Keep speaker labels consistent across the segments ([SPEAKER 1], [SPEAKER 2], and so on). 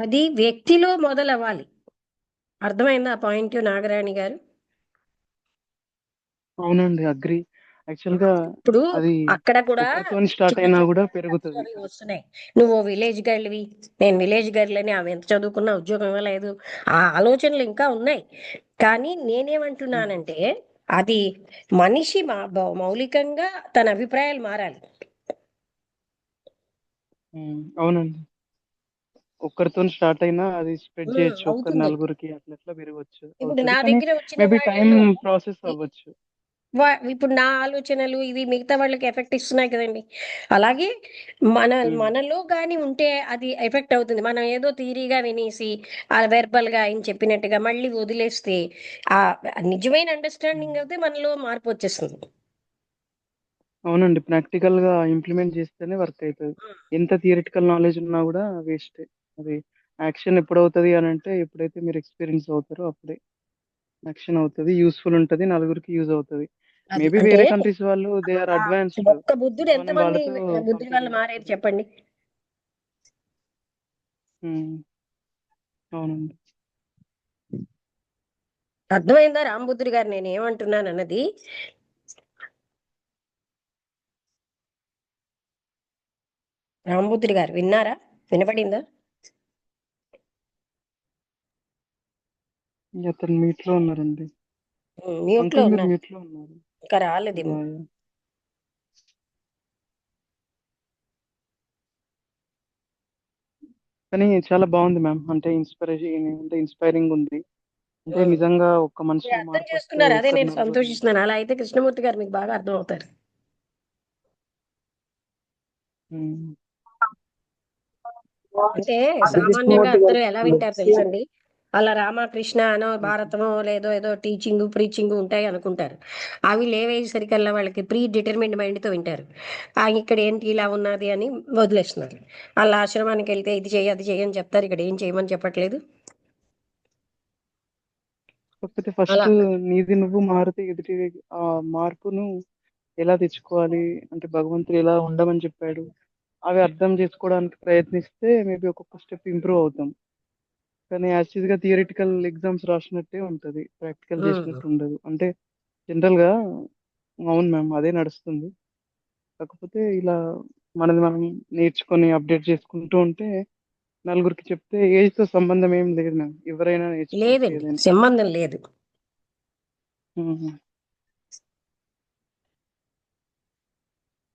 [SPEAKER 1] అది వ్యక్తిలో మొదలవ్వాలి. అర్థమైందా పాయింట్ నాగరాణి గారు?
[SPEAKER 2] అవునండి, అగ్రి. యాక్చువల్‌గా
[SPEAKER 1] ఇప్పుడు
[SPEAKER 2] అది
[SPEAKER 1] అక్కడ కూడా
[SPEAKER 2] ఒక్కరితోని స్టార్ట్
[SPEAKER 1] చిన్న
[SPEAKER 2] అయినా
[SPEAKER 1] చిన్న
[SPEAKER 2] గూడా
[SPEAKER 1] రిజల్ట్స్
[SPEAKER 2] పెరుగుతది.
[SPEAKER 1] అవి వస్తున్నాయి. నువ్వు విలేజ్ గర్ల్‌వి, నేను విలేజ్ గర్ల్‌ని, ఆమె ఎంత చదువుకున్నా ఉద్యోగం ఇవ్వలేదు. ఆ ఆలోచనలు ఇంకా ఉన్నాయి. కానీ
[SPEAKER 2] హ్మ్.
[SPEAKER 1] నేనేమంటున్నానంటే, అది మనిషి మౌలికంగా తన అభిప్రాయాలు మారాలి.
[SPEAKER 2] హ్మ్. అవునండి. ఒక్కరితోని స్టార్ట్ అయినా అది స్ప్రెడ్ చేయొచ్చు. ఒక్కరు
[SPEAKER 1] అవుతుంది.
[SPEAKER 2] నలుగురికి అట్లా అట్లా పెరగొచ్చు.
[SPEAKER 1] ఇప్పుడు
[SPEAKER 2] అవుతది.
[SPEAKER 1] నా
[SPEAKER 2] కానీ
[SPEAKER 1] దగ్గర వచ్చిన
[SPEAKER 2] మేబీ టైమ్
[SPEAKER 1] వాళ్ళల్లో
[SPEAKER 2] ప్రాసెస్ అవ్వచ్చు.
[SPEAKER 1] ఇప్పుడు నా ఆలోచనలు ఇవి మిగతా వాళ్ళకి ఎఫెక్ట్ ఇస్తున్నాయి కదండి. అలాగే
[SPEAKER 2] హ్మ్.
[SPEAKER 1] మనలో గాని ఉంటే అది ఎఫెక్ట్ అవుతుంది. మనం ఏదో థియరీగా వినేసి వెర్బల్గా ఆయన చెప్పినట్టుగా మళ్ళీ వదిలేస్తే ఆ నిజమైన
[SPEAKER 2] హ్మ్.
[SPEAKER 1] అండర్స్టాండింగ్ అయితే మనలో మార్పు వచ్చేస్తుంది.
[SPEAKER 2] అవునండి. ప్రాక్టికల్‌గా ఇంప్లిమెంట్ చేస్తేనే వర్క్ అయితది. ఎంత థియరిటికల్ నాలెడ్జ్ ఉన్నా గూడా వేస్టే. అది యాక్షన్ ఎప్పుడవుతది అనంటే, ఎప్పుడైతే మీరు ఎక్స్‌పీరియన్స్ అవుతారో అప్పుడే యాక్షన్ అవుతది. యూజ్‌ఫుల్ ఉంటది. నలుగురికి యూజ్ అవుతది.
[SPEAKER 1] అది
[SPEAKER 2] మేబీ
[SPEAKER 1] అంటే
[SPEAKER 2] వేరే కంట్రీస్ వాళ్ళు దే ఆర్
[SPEAKER 1] ఆ
[SPEAKER 2] అడ్వాన్స్డ్.
[SPEAKER 1] ఒక్క బుద్ధుడు
[SPEAKER 2] మనం
[SPEAKER 1] ఎంతమంది
[SPEAKER 2] వాళ్ళతో
[SPEAKER 1] బుద్ధుడి
[SPEAKER 2] కంపేర్
[SPEAKER 1] వల్ల మారారు
[SPEAKER 2] చేసుకోలేం.
[SPEAKER 1] చెప్పండి.
[SPEAKER 2] హ్మ్. అవునండి.
[SPEAKER 1] అర్థమైందా రామబుద్ధుడి గారు నేను ఏమంటున్నాను అన్నది? రామబుద్ధుడి గారు విన్నారా? వినపడిందా?
[SPEAKER 2] అతను మీట్‌లో ఉన్నారండి.
[SPEAKER 1] మ్యూట్ లో
[SPEAKER 2] అంకుల్ మీరు
[SPEAKER 1] ఉన్నారు.
[SPEAKER 2] మీట్‌లో ఉన్నారు.
[SPEAKER 1] ఇంకా రాలేదేమో.
[SPEAKER 2] యాహ్! యాహ్! కానీ చాలా బావుంది మ్యామ్. అంటే ఇన్‌స్పైరింగ్ ఉంది. అంటే
[SPEAKER 1] ఉమ్.
[SPEAKER 2] నిజంగా ఒక్క
[SPEAKER 1] మీరు
[SPEAKER 2] మనిషిలో
[SPEAKER 1] అర్థం
[SPEAKER 2] మార్పొస్తే
[SPEAKER 1] చేసుకున్నారు, అదే
[SPEAKER 2] ఒక్కరు
[SPEAKER 1] నేను
[SPEAKER 2] నలుగురిని.
[SPEAKER 1] సంతోషిస్తున్నాను. అలా అయితే కృష్ణమూర్తి గారు మీకు బాగా అర్థం అవుతారు.
[SPEAKER 2] హ్మ్.
[SPEAKER 1] అంటే
[SPEAKER 2] అది
[SPEAKER 1] సామాన్యంగా
[SPEAKER 2] కృష్ణమూర్తి
[SPEAKER 1] అందరూ
[SPEAKER 2] గారికి
[SPEAKER 1] ఎలా
[SPEAKER 2] ఇప్పుడు
[SPEAKER 1] వింటారు తెలుసండి? అలా రామకృష్ణ అనో
[SPEAKER 2] ఓకే.
[SPEAKER 1] భారతమో లేదో ఏదో టీచింగ్ ప్రీచింగ్ ఉంటాయి అనుకుంటారు. అవి లేవేసరికల్లా వాళ్ళకి ప్రీ డిటర్మిన్డ్ మైండ్తో వింటారు. ఇక్కడ ఏంటి ఇలా ఉన్నది అని వదిలేస్తున్నారు. అలా ఆశ్రమానికి వెళ్తే ఇది చేయి అది చేయి అని చెప్తారు. ఇక్కడ ఏం చేయమని చెప్పట్లేదు.
[SPEAKER 2] కాకపోతే
[SPEAKER 1] అలా
[SPEAKER 2] ఫస్ట్ నీది నువ్వు మారితే ఎదుటి ఆ మార్పును ఎలా తెచ్చుకోవాలి, అంటే భగవంతుడు ఎలా ఉండమని చెప్పాడు, అవి అర్థం చేసుకోవడానికి ప్రయత్నిస్తే మేబీ ఒక్కొక్క స్టెప్ ఇంప్రూవ్ అవుతాం. కానీ యాజ్ గా థియరిటికల్ ఎగ్జామ్స్ రాసినట్టే ఉంటది. ప్రాక్టికల్
[SPEAKER 1] ఉమ్.
[SPEAKER 2] చేసినట్టు ఉండదు. అంటే జనరల్‌గా అవును మ్యామ్. అదే నడుస్తుంది. కాకపోతే ఇలా మనది మనం నేర్చుకొని అప్డేట్ చేసుకుంటూ ఉంటే నలుగురికి చెప్తే ఏజ్‌తో సంబంధం ఏం లేదు మ్యామ్. ఎవరైనా నేర్చుకోవచ్చు
[SPEAKER 1] లేదండి,
[SPEAKER 2] ఏదైనా.
[SPEAKER 1] సంబంధం లేదు.
[SPEAKER 2] హుహు.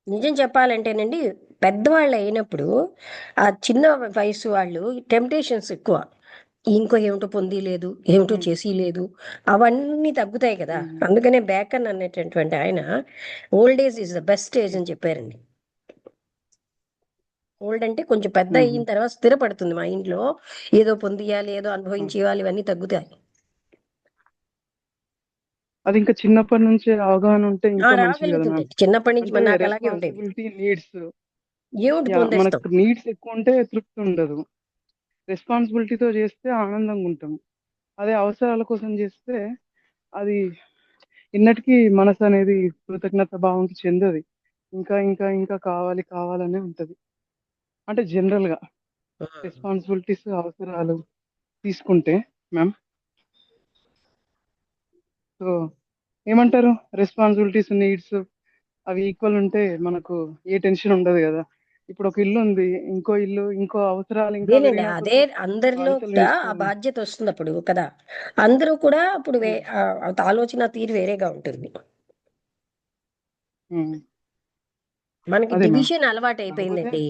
[SPEAKER 1] నిజం చెప్పాలంటేనండి, పెద్దవాళ్ళు అయినప్పుడు ఆ చిన్న వయసు వాళ్ళు టెంప్టేషన్స్ ఎక్కువ. ఇంకో ఏమిటో పొంది లేదు, ఏమిటో
[SPEAKER 2] హ్మ్.
[SPEAKER 1] చేసి లేదు, అవన్నీ తగ్గుతాయి కదా.
[SPEAKER 2] హ్మ్.
[SPEAKER 1] అందుకనే బేకన్ అనేటటువంటి ఆయన old age is the best age
[SPEAKER 2] హ్మ్.
[SPEAKER 1] అని చెప్పారండి. ఓల్డ్ అంటే కొంచెం పెద్ద
[SPEAKER 2] హుహు.
[SPEAKER 1] అయిన తర్వాత స్థిరపడుతుంది మా ఇంట్లో. ఏదో పొందియాలి, ఏదో
[SPEAKER 2] హ్మ్.
[SPEAKER 1] అనుభవించేయాలి, ఇవన్నీ తగ్గుతాయి.
[SPEAKER 2] అది ఇంకా చిన్నప్పటి నుంచే అవగాహన ఉంటే ఇంకా మంచిది కదా మ్యామ్.
[SPEAKER 1] రాగలుగుతుంటాయి చిన్నప్పటి నుంచి,
[SPEAKER 2] అంటే
[SPEAKER 1] మరి నాకు అలాగే ఉండేది.
[SPEAKER 2] Responsibility, needs.
[SPEAKER 1] ఏమిటి
[SPEAKER 2] యాహ్!
[SPEAKER 1] పొందేస్తాం.
[SPEAKER 2] మనకు నీడ్స్ ఎక్కువుంటే తృప్తి ఉండదు. రెస్పాన్సిబిలిటీతో చేస్తే ఆనందంగా ఉంటాం. అదే అవసరాల కోసం చేస్తే అది ఎన్నటికీ మనసనేది కృతజ్ఞత భావంకి చెందది. ఇంకా, ఇంకా, ఇంకా కావాలి, కావాలనే ఉంటది. అంటే జనరల్‌గా రెస్పాన్సిబిలిటీస్, అవసరాలు తీసుకుంటే మ్యామ్. సో, ఏమంటారు? రెస్పాన్సిబిలిటీస్, నీడ్స్ అవి ఈక్వల్ ఉంటే మనకు ఏ టెన్షన్ ఉండదు గదా! ఇప్పుడు ఒక ఇల్లుంది. ఇంకో ఇల్లు, ఇంకో అవసరాలు ఇంకా
[SPEAKER 1] అదేనండి.
[SPEAKER 2] పెరిగిన
[SPEAKER 1] అదే
[SPEAKER 2] కొద్దీ
[SPEAKER 1] అందరిలో
[SPEAKER 2] బాధ్యతలు
[SPEAKER 1] కూడా ఆ
[SPEAKER 2] పెంచుకోవాలి.
[SPEAKER 1] బాధ్యత వస్తుందప్పుడు కదా! అందరూ కూడా అప్పుడు
[SPEAKER 2] హ్మ్.
[SPEAKER 1] ఆలోచన తీరు వేరేగా ఉంటుంది.
[SPEAKER 2] హ్మ్.
[SPEAKER 1] మనకి
[SPEAKER 2] అదే మ్యామ్.
[SPEAKER 1] డివిజన్
[SPEAKER 2] కాకపోతే
[SPEAKER 1] అలవాటయిపోయిందండి.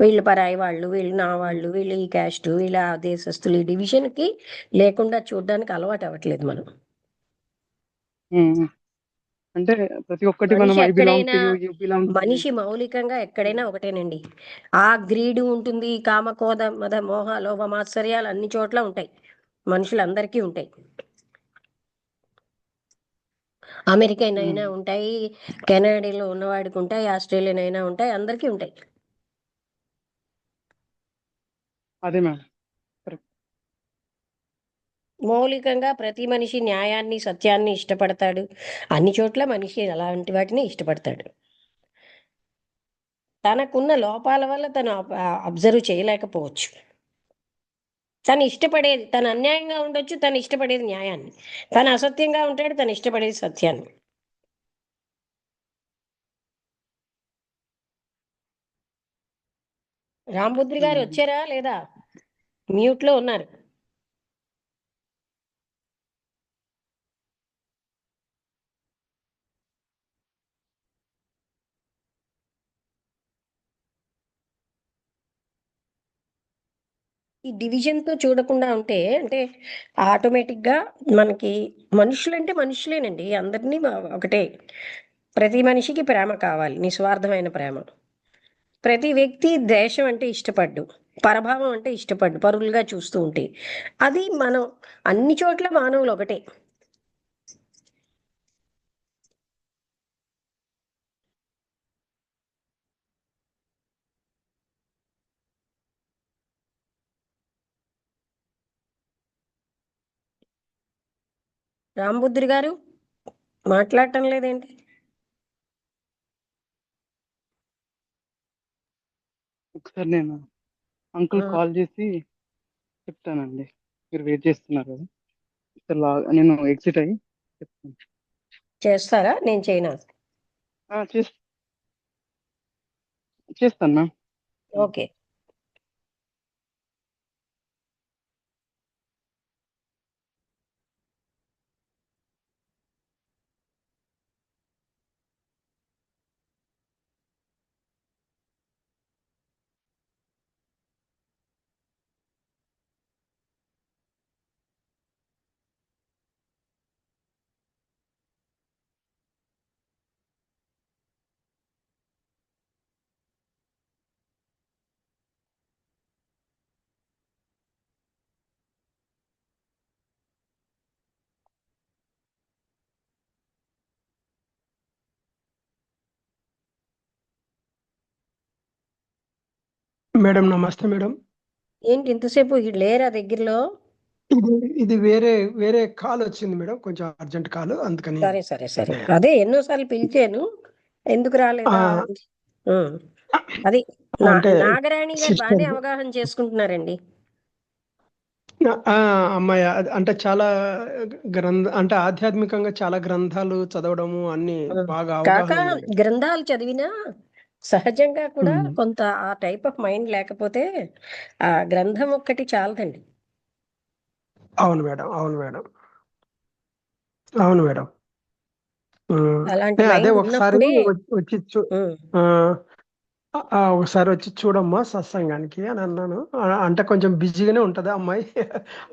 [SPEAKER 1] వీళ్ళు పరాయి వాళ్ళు, వీళ్ళు నా
[SPEAKER 2] హ్మ్.
[SPEAKER 1] వాళ్ళు, వీళ్ళు ఈ క్యాస్టు, వీళ్ళు ఆ దేశస్తులు. ఈ డివిజన్‌కి లేకుండా చూడ్డానికి అలవాటు అవ్వట్లేదు మనం.
[SPEAKER 2] హ్మ్. హ్మ్. అంటే ప్రతి ఒక్కటి మనం
[SPEAKER 1] మనిషి
[SPEAKER 2] ఐ బిలాంగ్ టు
[SPEAKER 1] ఎక్కడైనా
[SPEAKER 2] you, you belong to me.
[SPEAKER 1] మనిషి మౌలికంగా
[SPEAKER 2] హ్మ్.
[SPEAKER 1] ఎక్కడైనా ఒకటేనండి. ఆ గ్రీడు ఉంటుంది. కామ, క్రోధ, మద, మోహ, లోభ, మాత్సర్యాలు అన్ని చోట్ల ఉంటాయి. మనుషులందరికీ ఉంటాయి. అమెరికన్
[SPEAKER 2] హ్మ్.
[SPEAKER 1] అయినా ఉంటాయి, కెనడాలో ఉన్నవాడికి ఉంటాయి, ఆస్ట్రేలియన్ అయినా ఉంటాయి, అందరికీ ఉంటాయి.
[SPEAKER 2] అదే మ్యామ్. కరెక్ట్.
[SPEAKER 1] మౌలికంగా ప్రతి మనిషి న్యాయాన్ని, సత్యాన్ని ఇష్టపడతాడు. అన్ని చోట్ల మనిషి అలాంటి వాటిని ఇష్టపడతాడు. తనకున్న లోపాల వల్ల తను అబ్జర్వ్ చేయలేకపోవచ్చు. తను ఇష్టపడేది, తను అన్యాయంగా ఉండొచ్చు, తను ఇష్టపడేది న్యాయాన్ని. తను అసత్యంగా ఉంటాడు, తను ఇష్టపడేది సత్యాన్ని. రాంబుద్రి గారు
[SPEAKER 2] ఉమ్.
[SPEAKER 1] వచ్చారా లేదా? మ్యూట్ లో ఉన్నారు. ఈ డివిజన్ తో చూడకుండా ఉంటే అంటే ఆటోమేటిక్ గా మనకి మనుషులంటే మనుషులేనండి, అందరినీ ఒకటే. ప్రతి మనిషికి ప్రేమ కావాలి, నిస్వార్థమైన ప్రేమ. ప్రతి వ్యక్తి దేశం అంటే ఇష్టపడ్డు, పరభావం అంటే ఇష్టపడ్డు, పరులుగా చూస్తూ ఉంటే. అది మనం అన్ని చోట్ల మానవులు ఒకటే. రాంబుద్రి గారు మాట్లాడటం లేదేంటి?
[SPEAKER 2] ఒకసారి నేను
[SPEAKER 1] ఆ,
[SPEAKER 2] అంకుల్ కాల్ చేసి చెప్తానండి. మీరు వెయిట్ చేస్తున్నారు కదా, ఒకసారి నేను ఎగ్జిట్ అయ్యి చెప్తాను.
[SPEAKER 1] చేస్తారా? నేను చేయనా?
[SPEAKER 2] ఆ, చేస్తాను మ్యామ్.
[SPEAKER 1] ఓకే.
[SPEAKER 3] మేడం నమస్తే మేడం.
[SPEAKER 1] ఏంటి ఇంతసేపు లేరా దగ్గరలో?
[SPEAKER 3] ఇది ఇది వేరే వేరే కాల్ వచ్చింది మేడం, కొంచెం అర్జెంట్ కాల్, అందుకని.
[SPEAKER 1] సరే సరే సరే, అదే ఎన్నోసార్లు పిలిచాను, ఎందుకు
[SPEAKER 3] ఆ,
[SPEAKER 1] రాలేదా అని. ఉం. అది
[SPEAKER 3] అంటే
[SPEAKER 1] నాగరాణి గారు
[SPEAKER 3] సిస్టర్,
[SPEAKER 1] బాగానే అవగాహన చేసుకుంటున్నారండి.
[SPEAKER 3] అమ్మాయి అంటే చాలా అంటే ఆధ్యాత్మికంగా చాలా గ్రంథాలు చదవడము అన్ని
[SPEAKER 1] ఉం.
[SPEAKER 3] బాగా
[SPEAKER 1] కాక
[SPEAKER 3] అవగాహన ఉంది మేడం.
[SPEAKER 1] గ్రంథాలు చదివినా సహజంగా కూడా
[SPEAKER 3] ఉమ్,
[SPEAKER 1] కొంత ఆ టైప్ ఆఫ్ మైండ్ లేకపోతే ఆ గ్రంథం ఒక్కటి చాలదండి.
[SPEAKER 3] అవును మేడం, అవును మేడం, అవును మేడం.
[SPEAKER 1] అలాంటి
[SPEAKER 3] అదే
[SPEAKER 1] మైండ్
[SPEAKER 3] ఒకసారి
[SPEAKER 1] ఉన్నప్పుడే.
[SPEAKER 3] వచ్చి
[SPEAKER 1] ఉం.
[SPEAKER 3] ఆ, ఒకసారి వచ్చి చూడమ్మా సత్సంగానికి అని అన్నాను. అంటే కొంచెం బిజీగానే ఉంటది అమ్మాయి,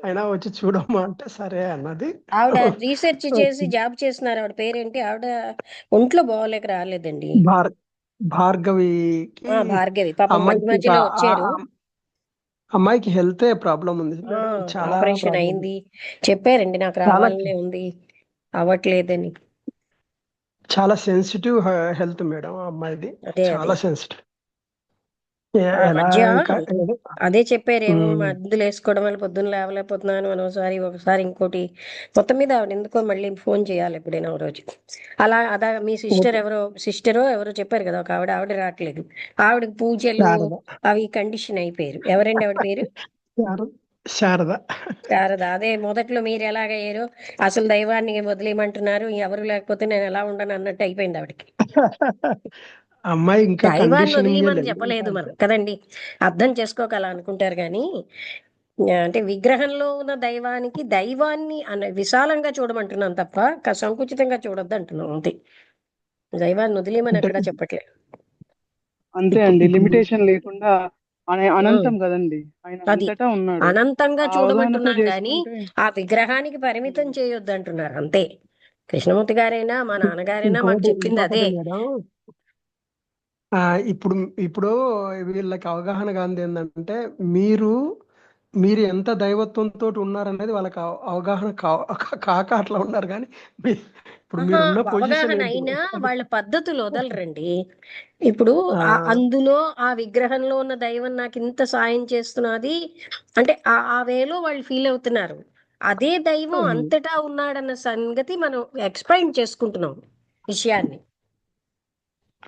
[SPEAKER 3] అయినా వచ్చి చూడమ్మా అంటే సరే అన్నది.
[SPEAKER 1] ఆవిడ రీసెర్చ్ చేసి
[SPEAKER 3] వచ్చి
[SPEAKER 1] జాబ్ చేస్తున్నారు. ఆవిడ పేరేంటి? ఆవిడ ఒంట్లో బాగోలేక రాలేదండి.
[SPEAKER 3] భార్ భార్గవికి,
[SPEAKER 1] భార్గవి పాపం మధ్య
[SPEAKER 3] అమ్మాయికి
[SPEAKER 1] మధ్యలో వచ్చారు.
[SPEAKER 3] అమ్మాయికి హెల్త్ ప్రాబ్లం ఉంది
[SPEAKER 1] ఆ
[SPEAKER 3] మేడం, చాలా
[SPEAKER 1] ఆపరేషన్
[SPEAKER 3] ప్రాబ్లం ఉంది.
[SPEAKER 1] అయింది. చెప్పారండి నాకు
[SPEAKER 3] చాలా
[SPEAKER 1] రావాలనే ఉంది, అవ్వట్లేదని.
[SPEAKER 3] చాలా సెన్సిటివ్ హెల్త్ మేడం ఆ అమ్మాయిది,
[SPEAKER 1] అదే అదే
[SPEAKER 3] చాలా సెన్సిటివ్.
[SPEAKER 1] ఆ
[SPEAKER 3] ఎలా
[SPEAKER 1] మధ్య
[SPEAKER 3] ఇంకా
[SPEAKER 1] అదే చెప్పారేమో,
[SPEAKER 3] ఉమ్,
[SPEAKER 1] మందులు వేసుకోవడం వల్ల పొద్దున్న లేవలేకపోతున్నాను అని ఒకసారి, ఒకసారి ఇంకోటి. మొత్తం మీద ఆవిడ ఎందుకో మళ్ళీ ఫోన్ చేయాలి ఎప్పుడైనా ఒక రోజు. అలా అదా మీ సిస్టర్ ఎవరో, సిస్టరో ఎవరో చెప్పారు కదా ఒక ఆవిడ, ఆవిడ రావట్లేదు. ఆవిడకి పూజలు
[SPEAKER 3] శారద,
[SPEAKER 1] అవి కండిషన్ అయిపోయారు. ఎవరండి ఆవిడ పేరు?
[SPEAKER 3] శారద, శారద.
[SPEAKER 1] శారద. అదే మొదట్లో మీరు ఎలాగయ్యారో, అసలు దైవాన్ని వదిలేయమంటున్నారు, ఎవరు లేకపోతే నేను ఎలా ఉండను అన్నట్టు అయిపోయింది ఆవిడకి.
[SPEAKER 3] అమ్మాయి ఇంకా
[SPEAKER 1] దైవాన్ని
[SPEAKER 3] కండిషనింగే
[SPEAKER 1] వదిలేయమని
[SPEAKER 3] లేదు ఇంకా
[SPEAKER 1] చెప్పలేదు మనం
[SPEAKER 3] అంతే.
[SPEAKER 1] కదండి, అర్థం చేసుకోగల అనుకుంటారు కానీ అంటే విగ్రహంలో ఉన్న దైవానికి, దైవాన్ని అన్న విశాలంగా చూడమంటున్నాం తప్ప సంకుచితంగా చూడొద్దు అంటున్నాం అంతే. దైవాన్ని వదిలేయమని
[SPEAKER 3] అంటే
[SPEAKER 1] ఎక్కడా చెప్పట్లేదు.
[SPEAKER 2] అంతే
[SPEAKER 3] ఇప్పుడు
[SPEAKER 2] అండి,
[SPEAKER 3] ఇప్పుడు
[SPEAKER 2] లిమిటేషన్ లేకుండా. ఆయన
[SPEAKER 1] ఉం.
[SPEAKER 2] అనంతం కదండి, ఆయన
[SPEAKER 1] అది
[SPEAKER 2] అంతటా ఉన్నాడు.
[SPEAKER 1] అనంతంగా
[SPEAKER 2] ఆ అవగాహనతో
[SPEAKER 1] చూడమంటున్నాం కానీ
[SPEAKER 2] చేసుకుంటే.
[SPEAKER 1] ఆ విగ్రహానికి పరిమితం చేయొద్దు అంటున్నారు అంతే. కృష్ణమూర్తి గారైనా మా నాన్నగారైనా మాకు చెప్పింది అదే.
[SPEAKER 3] ఇంకొకటి మేడం, ఆ, ఇప్పుడు ఇప్పుడు వీళ్ళకి అవగాహన కాంది ఏంటంటే, మీరు మీరు ఎంత దైవత్వంతో ఉన్నారనేది వాళ్ళకి అవగాహన కాక అట్లా ఉన్నారు కానీ, మీ- ఇప్పుడు
[SPEAKER 1] ఆహా,
[SPEAKER 3] మీరున్న పొజిషన్
[SPEAKER 1] అవగాహన
[SPEAKER 3] ఏంటి
[SPEAKER 1] అయినా
[SPEAKER 3] అది.
[SPEAKER 1] వాళ్ళ పద్ధతులు వదలరండి. ఇప్పుడు
[SPEAKER 3] ఆ,
[SPEAKER 1] అందులో ఆ విగ్రహంలో ఉన్న దైవం నాకు ఇంత సాయం చేస్తున్నది అంటే ఆ వేలో వాళ్ళు ఫీల్ అవుతున్నారు. అదే దైవం
[SPEAKER 3] ఉమ్,
[SPEAKER 1] అంతటా ఉన్నాడన్న సంగతి మనం ఎక్స్ప్లెయిన్ చేసుకుంటున్నాం విషయాన్ని.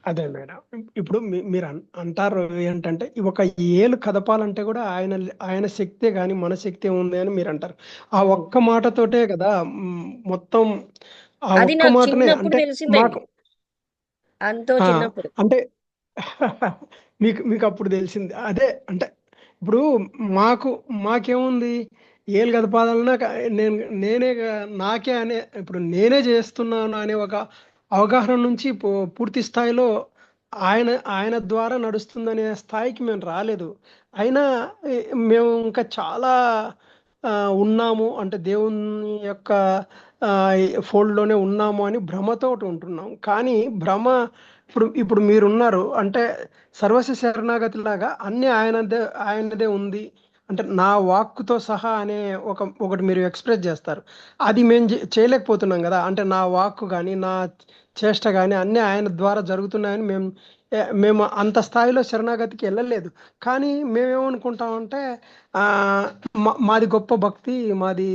[SPEAKER 3] అదే మేడం. ఇప్పుడు మీరు అంటారు ఏంటంటే ఈ ఒక ఏలు కదపాలంటే కూడా ఆయన ఆయన శక్తే గాని మన శక్తి ఉంది అని మీరు అంటారు. ఆ
[SPEAKER 2] అవును.
[SPEAKER 3] ఒక్క మాటతోటే కదా మొత్తం ఆ
[SPEAKER 1] అది
[SPEAKER 3] ఒక్క
[SPEAKER 1] నాకు
[SPEAKER 3] మాటనే
[SPEAKER 1] చిన్నప్పుడు
[SPEAKER 3] అంటే
[SPEAKER 1] తెలిసిందండి.
[SPEAKER 3] మాకు
[SPEAKER 1] అంతో
[SPEAKER 3] ఆ!
[SPEAKER 1] చిన్నప్పుడు.
[SPEAKER 3] అంటే మీకప్పుడు తెలిసింది. అదే అంటే ఇప్పుడు మాకు మాకేముంది ఏళ్ళు గదపాలన్నా నేను నాకే అనే ఇప్పుడు నేనే చేస్తున్నాను అనే ఒక అవగాహన నుంచి పూర్తి స్థాయిలో ఆయన ఆయన ద్వారా నడుస్తుందనే స్థాయికి మేము రాలేదు. అయినా ఎ మేము ఇంకా చాలా ఉన్నాము అంటే దేవుని యొక్క ఫోల్డ్‌లోనే ఉన్నాము అని భ్రమతోటి ఉంటున్నాం. కానీ భ్రమ ఇప్పుడు మీరున్నారు. అంటే సర్వస్వ శరణాగతిలాగా అన్నీ ఆయనదే ఉంది. అంటే నా వాక్కుతో సహా అనే ఒకటి మీరు ఎక్స్‌ప్రెస్ జేస్తారు. అది మేము చేయలేకపోతున్నాం గదా! అంటే నా వాక్కు గాని, నా చేష్ట గాని అన్నీ ఆయన ద్వారా జరుగుతున్నాయని మేము అంత స్థాయిలో శరణాగతికి ఎళ్ళలేదు. కానీ మేమేమనుకుంటామంటే ఆహ్, మాది గొప్ప భక్తి. మాది